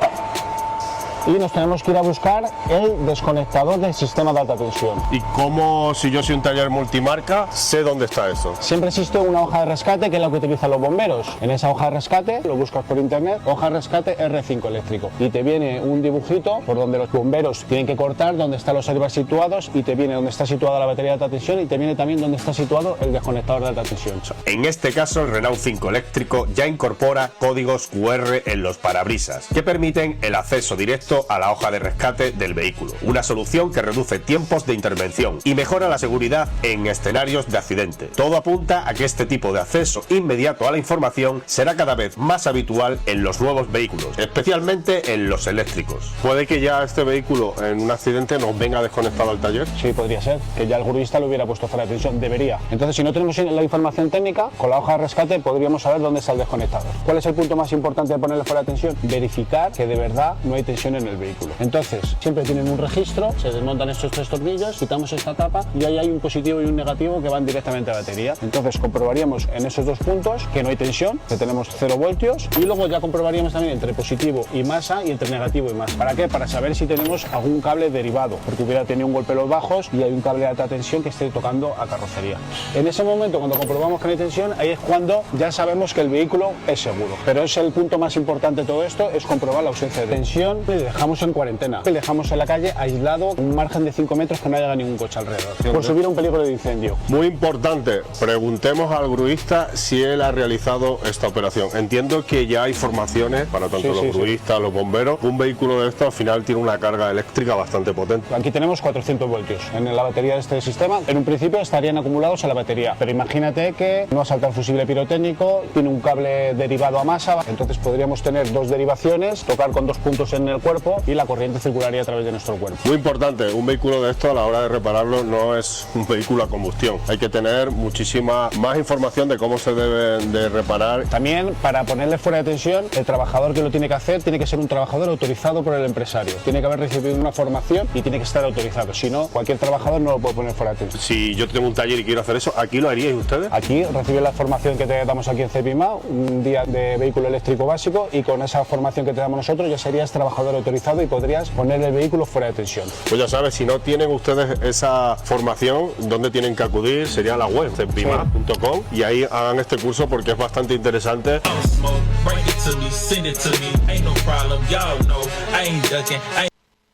S5: y nos tenemos que ir a buscar el desconectador del sistema de alta tensión.
S4: ¿Y cómo, si yo soy un taller multimarca, sé dónde está eso?
S5: Siempre existe una hoja de rescate que es la que utilizan los bomberos. En esa hoja de rescate, lo buscas por internet, hoja de rescate R5 eléctrico. Y te viene un dibujito por donde los bomberos tienen que cortar, donde están los airbags situados, y te viene donde está situada la batería de alta tensión y te viene también donde está situado el desconectador de alta tensión.
S4: En este caso, el Renault 5 eléctrico ya incorpora códigos QR en los parabrisas que permiten el acceso directo a la hoja de rescate del vehículo, una solución que reduce tiempos de intervención y mejora la seguridad en escenarios de accidente. Todo apunta a que este tipo de acceso inmediato a la información será cada vez más habitual en los nuevos vehículos, especialmente en los eléctricos. ¿Puede que ya este vehículo en un accidente nos venga desconectado al taller?
S5: Sí, podría ser, que ya el gruista lo hubiera puesto fuera de tensión, debería. Entonces, si no tenemos la información técnica, con la hoja de rescate podríamos saber dónde está el desconectador. ¿Cuál es el punto más importante de ponerle fuera de tensión? Verificar que de verdad no hay tensión en en el vehículo. Entonces, siempre tienen un registro, se desmontan estos 3 tornillos, quitamos esta tapa y ahí hay un positivo y un negativo que van directamente a la batería. Entonces comprobaríamos en esos 2 puntos que no hay tensión, que tenemos 0 voltios, y luego ya comprobaríamos también entre positivo y masa y entre negativo y masa. ¿Para qué? Para saber si tenemos algún cable derivado, porque hubiera tenido un golpe en los bajos y hay un cable de alta tensión que esté tocando a carrocería. En ese momento, cuando comprobamos que no hay tensión, ahí es cuando ya sabemos que el vehículo es seguro. Pero es el punto más importante de todo esto, es comprobar la ausencia de tensión. Le dejamos en cuarentena, le dejamos en la calle aislado, un margen de 5 metros que no haya ningún coche alrededor, por si hubiera un peligro de incendio.
S4: Muy importante, preguntemos al gruista si él ha realizado esta operación. Entiendo que ya hay formaciones para tanto los gruistas, los bomberos. Un vehículo de estos al final tiene una carga eléctrica bastante potente.
S5: Aquí tenemos 400 voltios en la batería de este sistema. En un principio estarían acumulados en la batería, pero imagínate que no ha saltado el fusible pirotécnico, tiene un cable derivado a masa, entonces podríamos tener 2 derivaciones, tocar con 2 puntos en el cuerpo y la corriente circularía a través de nuestro cuerpo.
S4: Muy importante, un vehículo de esto a la hora de repararlo no es un vehículo a combustión. Hay que tener muchísima más información de cómo se deben de reparar.
S5: También, para ponerle fuera de tensión, el trabajador que lo tiene que hacer tiene que ser un trabajador autorizado por el empresario. Tiene que haber recibido una formación y tiene que estar autorizado. Si no, cualquier trabajador no lo puede poner fuera de tensión.
S4: Si yo tengo un taller y quiero hacer eso, ¿aquí lo haríais ustedes?
S5: Aquí reciben la formación que te damos aquí en CEPIMA, un día de vehículo eléctrico básico, y con esa formación que te damos nosotros ya serías trabajador autorizado y podrías poner el vehículo fuera de tensión.
S4: Pues ya sabes, si no tienen ustedes esa formación, ¿dónde tienen que acudir? Sería la web, cepima.com, y ahí hagan este curso porque es bastante interesante.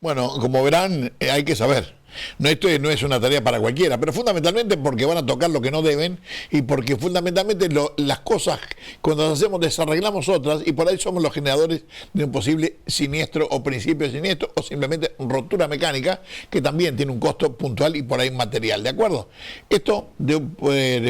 S2: Bueno, como verán, hay que saber. Esto no es una tarea para cualquiera, pero fundamentalmente porque van a tocar lo que no deben y porque fundamentalmente las cosas, cuando las hacemos, desarreglamos otras y por ahí somos los generadores de un posible siniestro o principio de siniestro o simplemente rotura mecánica que también tiene un costo puntual y por ahí material, ¿de acuerdo? Esto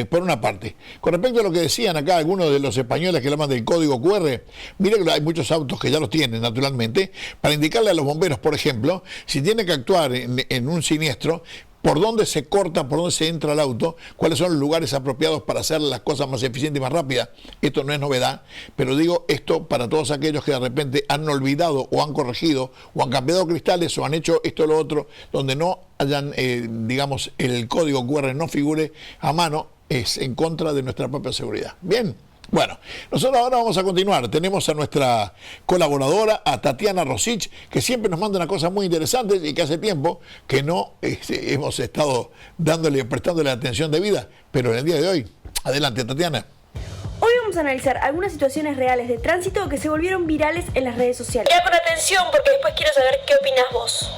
S2: por una parte. Con respecto a lo que decían acá algunos de los españoles que hablan del código QR, mire que hay muchos autos que ya los tienen naturalmente, para indicarle a los bomberos, por ejemplo, si tiene que actuar en un siniestro, por dónde se corta, por dónde se entra el auto, cuáles son los lugares apropiados para hacer las cosas más eficientes y más rápidas. Esto no es novedad, pero digo esto para todos aquellos que de repente han olvidado o han corregido o han cambiado cristales o han hecho esto o lo otro, donde no hayan, digamos, el código QR no figure a mano, es en contra de nuestra propia seguridad. Bien. Bueno, nosotros ahora vamos a continuar. Tenemos a nuestra colaboradora, a Tatiana Rosich, que siempre nos manda una cosa muy interesante y que hace tiempo que no hemos estado prestándole atención debida, pero en el día de hoy, adelante Tatiana.
S6: Hoy vamos a analizar algunas situaciones reales de tránsito que se volvieron virales en las redes sociales. Queda con atención porque después quiero saber qué opinas vos.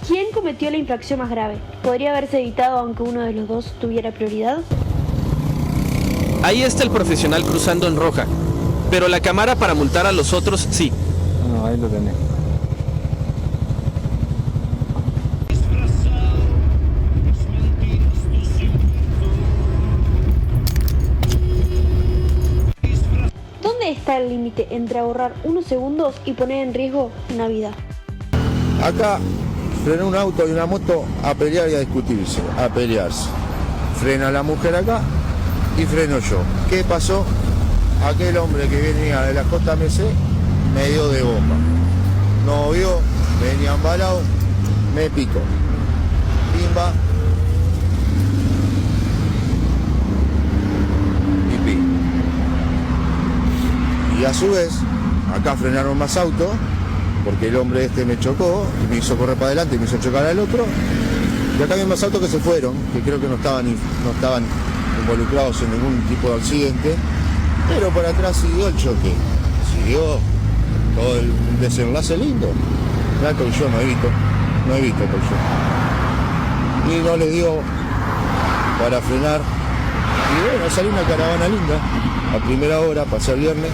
S6: ¿Quién cometió la infracción más grave? ¿Podría haberse evitado aunque uno de los dos tuviera prioridad?
S7: Ahí está el profesional cruzando en roja, pero la cámara para multar a los otros sí.
S8: No, ahí lo tenés.
S6: ¿Dónde está el límite entre ahorrar unos segundos y poner en riesgo una vida?
S8: Acá frena un auto y una moto a pelear y a discutirse, a pelearse. Frena la mujer acá y freno yo. ¿Qué pasó? Aquel hombre que venía de la JMC me dio de bomba. No vio, venía embalado, me picó. Pimba. Y a su vez, acá frenaron más autos, porque el hombre este me chocó, y me hizo correr para adelante y me hizo chocar al otro. Y acá hay más autos que se fueron, que creo que no estaban involucrados en ningún tipo de accidente, pero por atrás siguió el choque, siguió todo el desenlace lindo. Ya que yo no he visto que yo. Y no le dio para frenar. Y bueno, salió una caravana linda, a primera hora, pasé el viernes.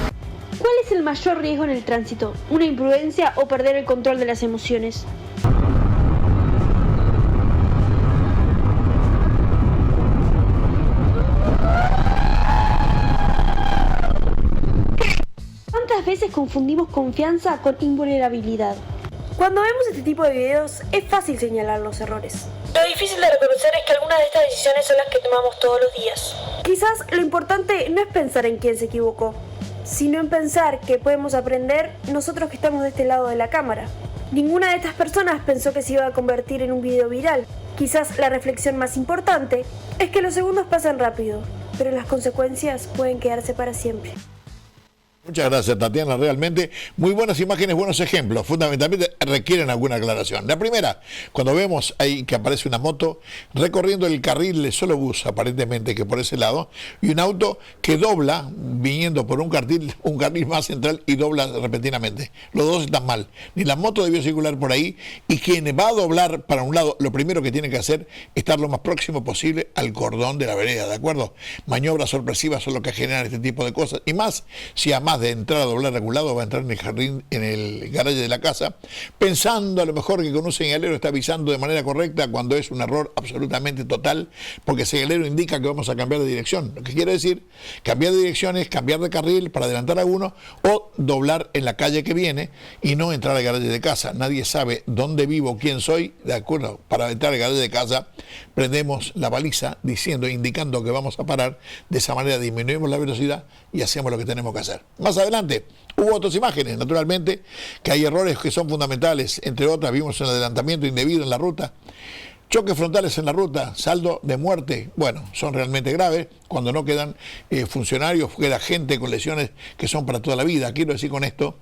S6: ¿Cuál es el mayor riesgo en el tránsito? ¿Una imprudencia o perder el control de las emociones? ¿Cuántas veces confundimos confianza con invulnerabilidad? Cuando vemos este tipo de videos es fácil señalar los errores. Lo difícil de reconocer es que algunas de estas decisiones son las que tomamos todos los días. Quizás lo importante no es pensar en quién se equivocó, sino en pensar que podemos aprender nosotros que estamos de este lado de la cámara. Ninguna de estas personas pensó que se iba a convertir en un video viral. Quizás la reflexión más importante es que los segundos pasan rápido, pero las consecuencias pueden quedarse para siempre.
S2: Muchas gracias, Tatiana. Realmente muy buenas imágenes, buenos ejemplos. Fundamentalmente requieren alguna aclaración. La primera, cuando vemos ahí que aparece una moto recorriendo el carril de solo bus, aparentemente que por ese lado, y un auto que dobla, viniendo por un carril más central y dobla repentinamente. Los dos están mal. Ni la moto debió circular por ahí, y quien va a doblar para un lado, lo primero que tiene que hacer es estar lo más próximo posible al cordón de la vereda, ¿de acuerdo? Maniobras sorpresivas son lo que generan este tipo de cosas, y más si además de entrar a doblar regulado va a entrar en el jardín, en el garaje de la casa, pensando a lo mejor que con un señalero está avisando de manera correcta, cuando es un error absolutamente total, porque el señalero indica que vamos a cambiar de dirección. Lo que quiere decir, cambiar de dirección es cambiar de carril para adelantar a uno o doblar en la calle que viene y no entrar al garaje de casa. Nadie sabe dónde vivo, quién soy, de acuerdo. Para entrar al garaje de casa prendemos la baliza indicando que vamos a parar. De esa manera disminuimos la velocidad y hacemos lo que tenemos que hacer. Más adelante hubo otras imágenes, naturalmente, que hay errores que son fundamentales. Entre otras, vimos el adelantamiento indebido en la ruta, choques frontales en la ruta, saldo de muerte. Bueno, son realmente graves cuando no quedan funcionarios, queda gente con lesiones que son para toda la vida. Quiero decir con esto,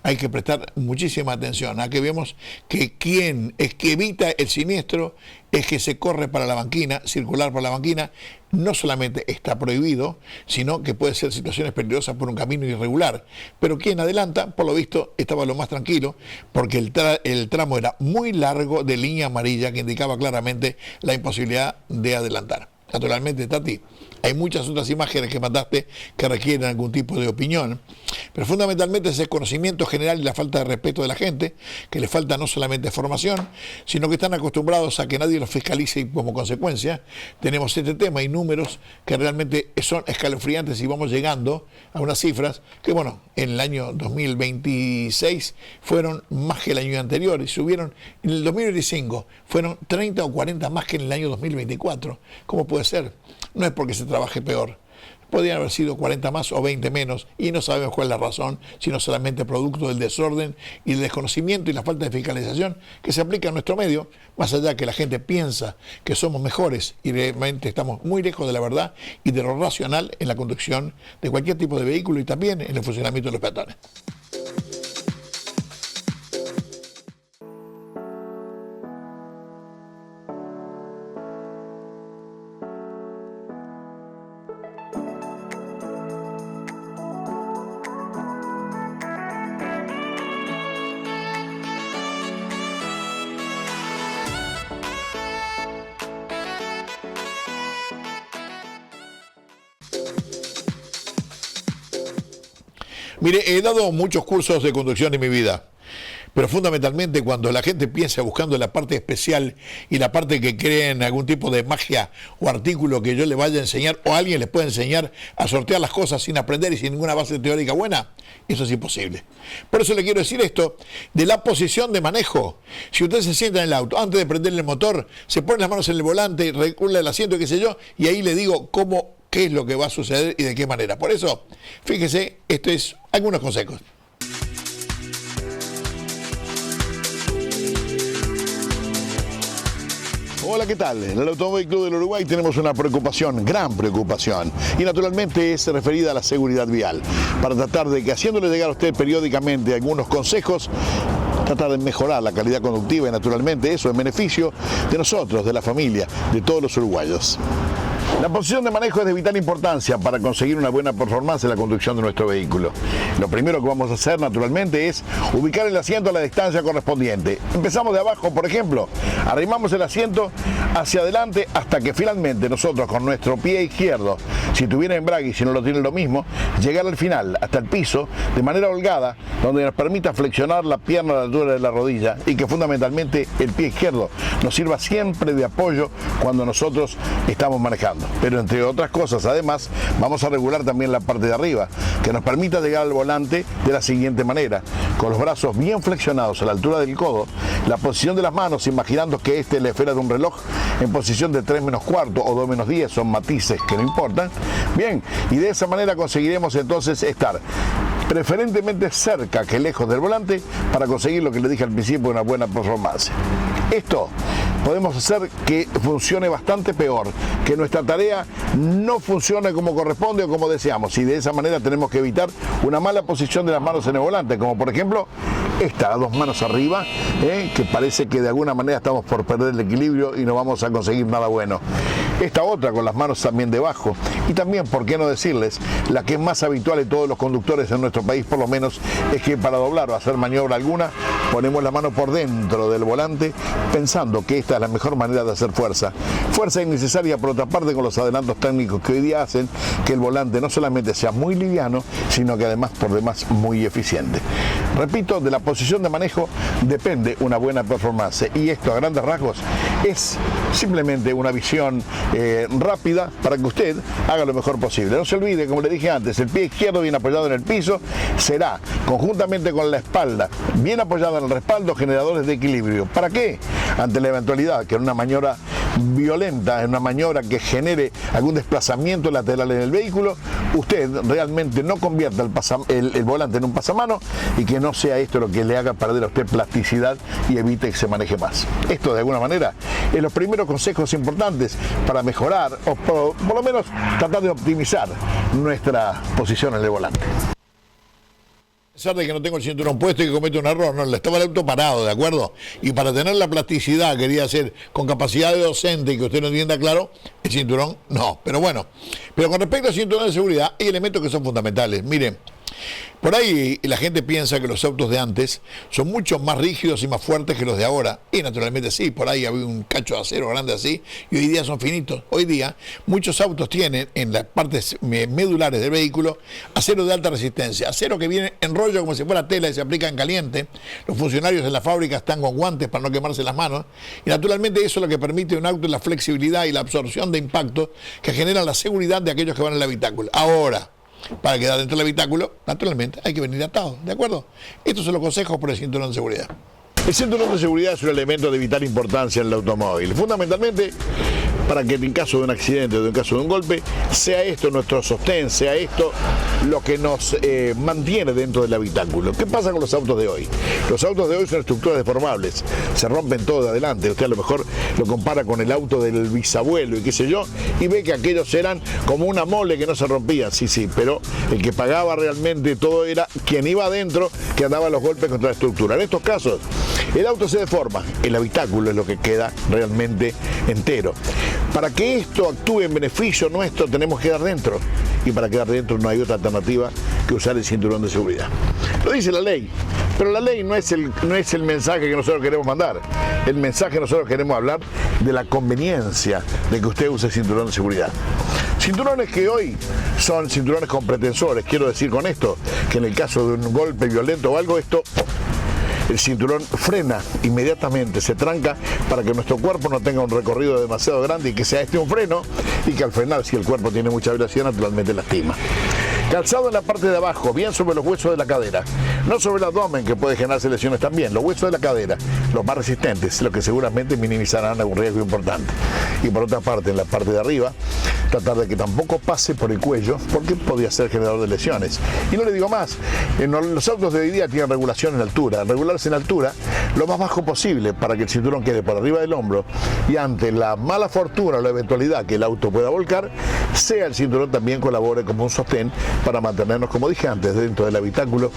S2: hay que prestar muchísima atención a que vemos que quien es que evita el siniestro es que se corre para la banquina, circular por la banquina, no solamente está prohibido, sino que puede ser situaciones peligrosas por un camino irregular. Pero quien adelanta, por lo visto, estaba lo más tranquilo, porque el tramo era muy largo de línea amarilla que indicaba claramente la imposibilidad de adelantar. Naturalmente, Tati, hay muchas otras imágenes que mandaste que requieren algún tipo de opinión, pero fundamentalmente es el conocimiento general y la falta de respeto de la gente, que le falta no solamente formación, sino que están acostumbrados a que nadie los fiscalice y como consecuencia tenemos este tema y números que realmente son escalofriantes y vamos llegando a unas cifras que, bueno, en el año 2026 fueron más que el año anterior y subieron, en el 2025 fueron 30 o 40 más que en el año 2024. ¿Cómo puede ser? No es porque se trabaje peor. Podrían haber sido 40 más o 20 menos y no sabemos cuál es la razón, sino solamente producto del desorden y del desconocimiento y la falta de fiscalización que se aplica a nuestro medio, más allá que la gente piensa que somos mejores y realmente estamos muy lejos de la verdad y de lo racional en la conducción de cualquier tipo de vehículo y también en el funcionamiento de los peatones. Mire, he dado muchos cursos de conducción en mi vida, pero fundamentalmente cuando la gente piensa buscando la parte especial y la parte que creen algún tipo de magia o artículo que yo le vaya a enseñar o alguien les pueda enseñar a sortear las cosas sin aprender y sin ninguna base teórica buena, eso es imposible. Por eso le quiero decir esto de la posición de manejo. Si usted se sienta en el auto, antes de prender el motor, se pone las manos en el volante, recula el asiento, qué sé yo, y ahí le digo qué es lo que va a suceder y de qué manera. Por eso, fíjese, esto es algunos consejos. Hola, ¿qué tal? En el Automóvil Club del Uruguay tenemos una preocupación, gran preocupación, y naturalmente es referida a la seguridad vial, para tratar de que, haciéndole llegar a usted periódicamente algunos consejos, tratar de mejorar la calidad conductiva y naturalmente eso en beneficio de nosotros, de la familia, de todos los uruguayos. La posición de manejo es de vital importancia para conseguir una buena performance en la conducción de nuestro vehículo. Lo primero que vamos a hacer naturalmente es ubicar el asiento a la distancia correspondiente. Empezamos de abajo, por ejemplo, arrimamos el asiento hacia adelante hasta que finalmente nosotros con nuestro pie izquierdo, si tuviera embrague y si no lo tiene lo mismo, llegar al final, hasta el piso, de manera holgada, donde nos permita flexionar la pierna a la altura de la rodilla y que fundamentalmente el pie izquierdo nos sirva siempre de apoyo cuando nosotros estamos manejando.
S9: Pero entre otras cosas, además, vamos a regular también la parte de arriba, que nos permita llegar al volante de la siguiente manera, con los brazos bien flexionados a la altura del codo, la posición de las manos, imaginando que esta es la esfera de un reloj, en posición de 3 menos cuarto o 2 menos 10, son matices que no importan. Bien, y de esa manera conseguiremos entonces estar preferentemente cerca que lejos del volante para conseguir lo que le dije al principio, una buena performance. Esto podemos hacer que funcione bastante peor, que nuestra tarea no funcione como corresponde o como deseamos, y de esa manera tenemos que evitar una mala posición de las manos en el volante, como por ejemplo esta, 2 manos arriba, que parece que de alguna manera estamos por perder el equilibrio y no vamos a conseguir nada bueno. Esta otra con las manos también debajo, y también, por qué no decirles, la que es más habitual en todos los conductores en nuestro país por lo menos, es que para doblar o hacer maniobra alguna ponemos la mano por dentro del volante pensando que esta es la mejor manera de hacer fuerza. Fuerza innecesaria, por otra parte, con los adelantos técnicos que hoy día hacen que el volante no solamente sea muy liviano, sino que además por demás muy eficiente. Repito, de la posición de manejo depende una buena performance, y esto a grandes rasgos es simplemente una visión rápida para que usted haga lo mejor posible. No se olvide, como le dije antes, el pie izquierdo bien apoyado en el piso será, conjuntamente con la espalda bien apoyada en el respaldo, generadores de equilibrio. ¿Para qué? Ante la eventualidad que en una maniobra violenta, en una maniobra que genere algún desplazamiento lateral en el vehículo, usted realmente no convierta el volante en un pasamano, y que no sea esto lo que le haga perder a usted plasticidad y evite que se maneje más. Esto, de alguna manera, es los primeros consejos importantes para mejorar o por lo menos tratar de optimizar nuestra posición en el volante.
S2: A pesar de que no tengo el cinturón puesto y que cometo un error, no, estaba el auto parado, ¿de acuerdo? Y para tener la plasticidad, quería hacer con capacidad de docente y que usted no entienda claro, el cinturón no. Pero bueno, pero con respecto al cinturón de seguridad, hay elementos que son fundamentales. Miren, por ahí la gente piensa que los autos de antes son mucho más rígidos y más fuertes que los de ahora. Y naturalmente sí, por ahí había un cacho de acero grande así, y hoy día son finitos. Hoy día muchos autos tienen en las partes medulares del vehículo acero de alta resistencia, acero que viene en rollo como si fuera tela y se aplica en caliente. Los funcionarios en la fábrica están con guantes para no quemarse las manos, y naturalmente eso es lo que permite a un auto la flexibilidad y la absorción de impacto que generan la seguridad de aquellos que van en el habitáculo. Ahora, para quedar dentro del habitáculo, naturalmente hay que venir atado, ¿de acuerdo? Estos son los consejos por el cinturón de seguridad.
S9: El cinturón de seguridad es un elemento de vital importancia en el automóvil, fundamentalmente para que en caso de un accidente o en caso de un golpe, sea esto nuestro sostén, sea esto lo que nos mantiene dentro del habitáculo. ¿Qué pasa con los autos de hoy? Los autos de hoy son estructuras deformables, se rompen todo de adelante. Usted a lo mejor lo compara con el auto del bisabuelo y qué sé yo, y ve que aquellos eran como una mole que no se rompía. Sí, pero el que pagaba realmente todo era quien iba adentro, que andaba los golpes contra la estructura. En estos casos, el auto se deforma, el habitáculo es lo que queda realmente entero. Para que esto actúe en beneficio nuestro, tenemos que quedar dentro, y para quedar dentro no hay otra alternativa que usar el cinturón de seguridad. Lo dice la ley, pero la ley no es el mensaje que nosotros queremos mandar. El mensaje que nosotros queremos hablar de la conveniencia de que usted use el cinturón de seguridad. Cinturones que hoy son cinturones con pretensores. Quiero decir con esto que en el caso de un golpe violento o algo, el cinturón frena inmediatamente, se tranca para que nuestro cuerpo no tenga un recorrido demasiado grande y que sea un freno, y que al frenar, si el cuerpo tiene mucha velocidad, naturalmente lastima. Calzado en la parte de abajo, bien sobre los huesos de la cadera, no sobre el abdomen, que puede generarse lesiones también. Los huesos de la cadera, los más resistentes, los que seguramente minimizarán algún riesgo importante. Y por otra parte, en la parte de arriba, tratar de que tampoco pase por el cuello, porque podría ser generador de lesiones. Y no le digo más, los autos de hoy día tienen regulación en altura. Regularse en altura lo más bajo posible para que el cinturón quede por arriba del hombro, y ante la mala fortuna o la eventualidad que el auto pueda volcar, sea el cinturón también colabore como un sostén para mantenernos, como dije antes, dentro del habitáculo,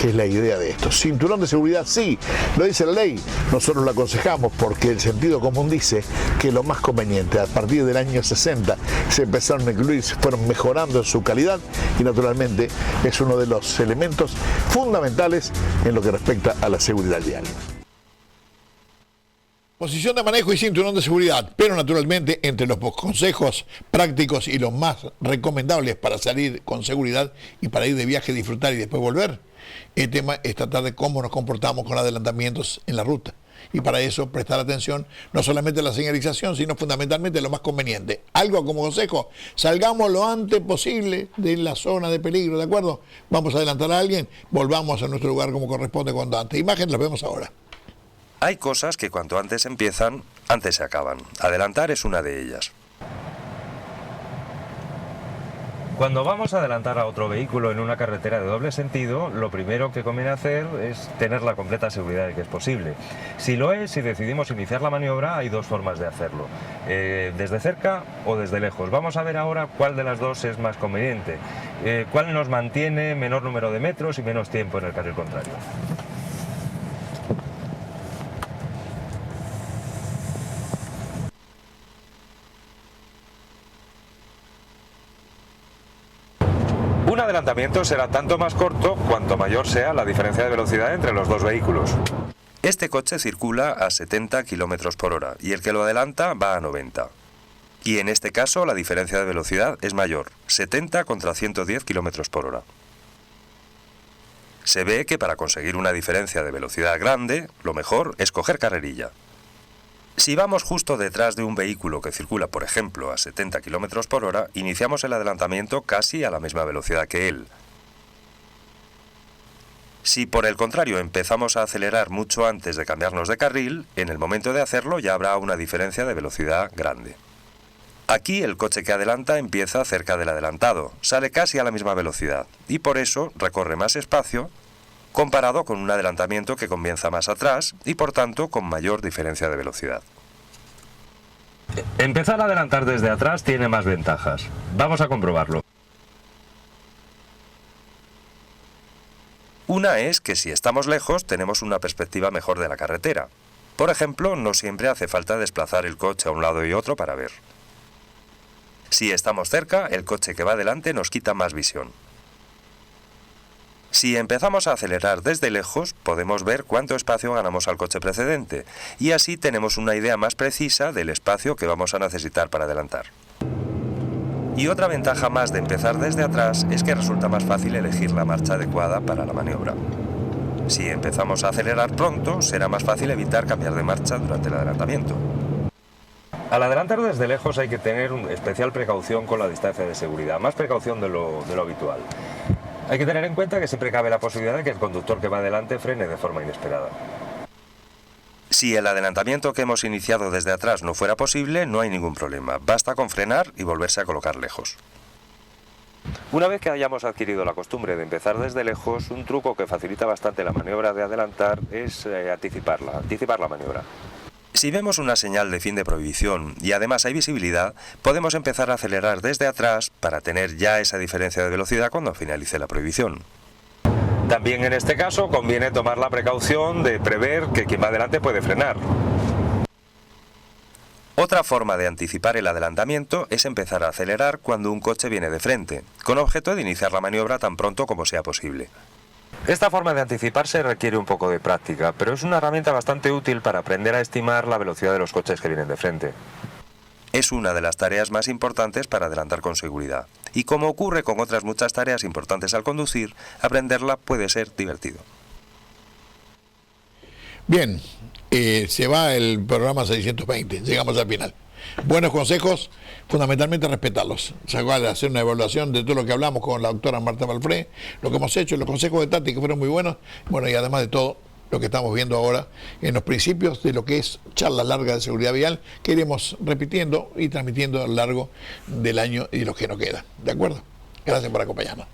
S9: que es la idea de esto. Cinturón de seguridad, sí, lo dice la ley, nosotros lo aconsejamos porque el sentido común dice que lo más conveniente, a partir del año 60 se empezaron a incluir, se fueron mejorando en su calidad, y naturalmente es uno de los elementos fundamentales en lo que respecta a la seguridad vial.
S2: Posición de manejo y cinturón de seguridad, pero naturalmente entre los consejos prácticos y los más recomendables para salir con seguridad y para ir de viaje, disfrutar y después volver, el tema es tratar de cómo nos comportamos con adelantamientos en la ruta. y para eso prestar atención no solamente a la señalización, sino fundamentalmente a lo más conveniente. Algo como consejo, salgamos lo antes posible de la zona de peligro, ¿de acuerdo? Vamos a adelantar a alguien, volvamos a nuestro lugar como corresponde cuando antes. Imagen las vemos ahora.
S10: Hay cosas que cuanto antes empiezan, antes se acaban. Adelantar es una de ellas.
S11: Cuando vamos a adelantar a otro vehículo en una carretera de doble sentido, lo primero que conviene hacer es tener la completa seguridad de que es posible. Si lo es, si decidimos iniciar la maniobra, hay dos formas de hacerlo, desde cerca o desde lejos. Vamos a ver ahora cuál de las dos es más conveniente, cuál nos mantiene menor número de metros y menos tiempo en el carril contrario. Un adelantamiento será tanto más corto cuanto mayor sea la diferencia de velocidad entre los dos vehículos.
S10: Este coche circula a 70 km por hora y el que lo adelanta va a 90. Y en este caso la diferencia de velocidad es mayor, 70 contra 110 km por hora. Se ve que para conseguir una diferencia de velocidad grande, lo mejor es coger carrerilla. Si vamos justo detrás de un vehículo que circula, por ejemplo, a 70 km por hora, iniciamos el adelantamiento casi a la misma velocidad que él. Si por el contrario empezamos a acelerar mucho antes de cambiarnos de carril, en el momento de hacerlo ya habrá una diferencia de velocidad grande. Aquí el coche que adelanta empieza cerca del adelantado, sale casi a la misma velocidad y por eso recorre más espacio comparado con un adelantamiento que comienza más atrás y por tanto con mayor diferencia de velocidad.
S11: Empezar a adelantar desde atrás tiene más ventajas. Vamos a comprobarlo.
S10: Una es que si estamos lejos tenemos una perspectiva mejor de la carretera. Por ejemplo, no siempre hace falta desplazar el coche a un lado y otro para ver. Si estamos cerca, el coche que va delante nos quita más visión. Si empezamos a acelerar desde lejos, podemos ver cuánto espacio ganamos al coche precedente y así tenemos una idea más precisa del espacio que vamos a necesitar para adelantar. Y otra ventaja más de empezar desde atrás es que resulta más fácil elegir la marcha adecuada para la maniobra. Si empezamos a acelerar pronto, será más fácil evitar cambiar de marcha durante el adelantamiento.
S11: Al adelantar desde lejos hay que tener especial precaución con la distancia de seguridad, más precaución de lo habitual. Hay que tener en cuenta que siempre cabe la posibilidad de que el conductor que va adelante frene de forma inesperada.
S10: Si el adelantamiento que hemos iniciado desde atrás no fuera posible, no hay ningún problema. Basta con frenar y volverse a colocar lejos.
S11: Una vez que hayamos adquirido la costumbre de empezar desde lejos, un truco que facilita bastante la maniobra de adelantar es anticipar la maniobra.
S10: Si vemos una señal de fin de prohibición y además hay visibilidad, podemos empezar a acelerar desde atrás para tener ya esa diferencia de velocidad cuando finalice la prohibición.
S11: También en este caso conviene tomar la precaución de prever que quien va adelante puede frenar.
S10: Otra forma de anticipar el adelantamiento es empezar a acelerar cuando un coche viene de frente, con objeto de iniciar la maniobra tan pronto como sea posible.
S11: Esta forma de anticiparse requiere un poco de práctica, pero es una herramienta bastante útil para aprender a estimar la velocidad de los coches que vienen de frente.
S10: Es una de las tareas más importantes para adelantar con seguridad. Y como ocurre con otras muchas tareas importantes al conducir, aprenderla puede ser divertido.
S2: Bien, se va el programa 620, llegamos al final. Buenos consejos, fundamentalmente respetarlos. Hacer una evaluación de todo lo que hablamos con la doctora Marta Balfré, lo que hemos hecho, los consejos de Tati que fueron muy buenos, bueno, y además de todo lo que estamos viendo ahora en los principios de lo que es charla larga de seguridad vial, que iremos repitiendo y transmitiendo a lo largo del año y de lo que nos queda. ¿De acuerdo? Gracias por acompañarnos.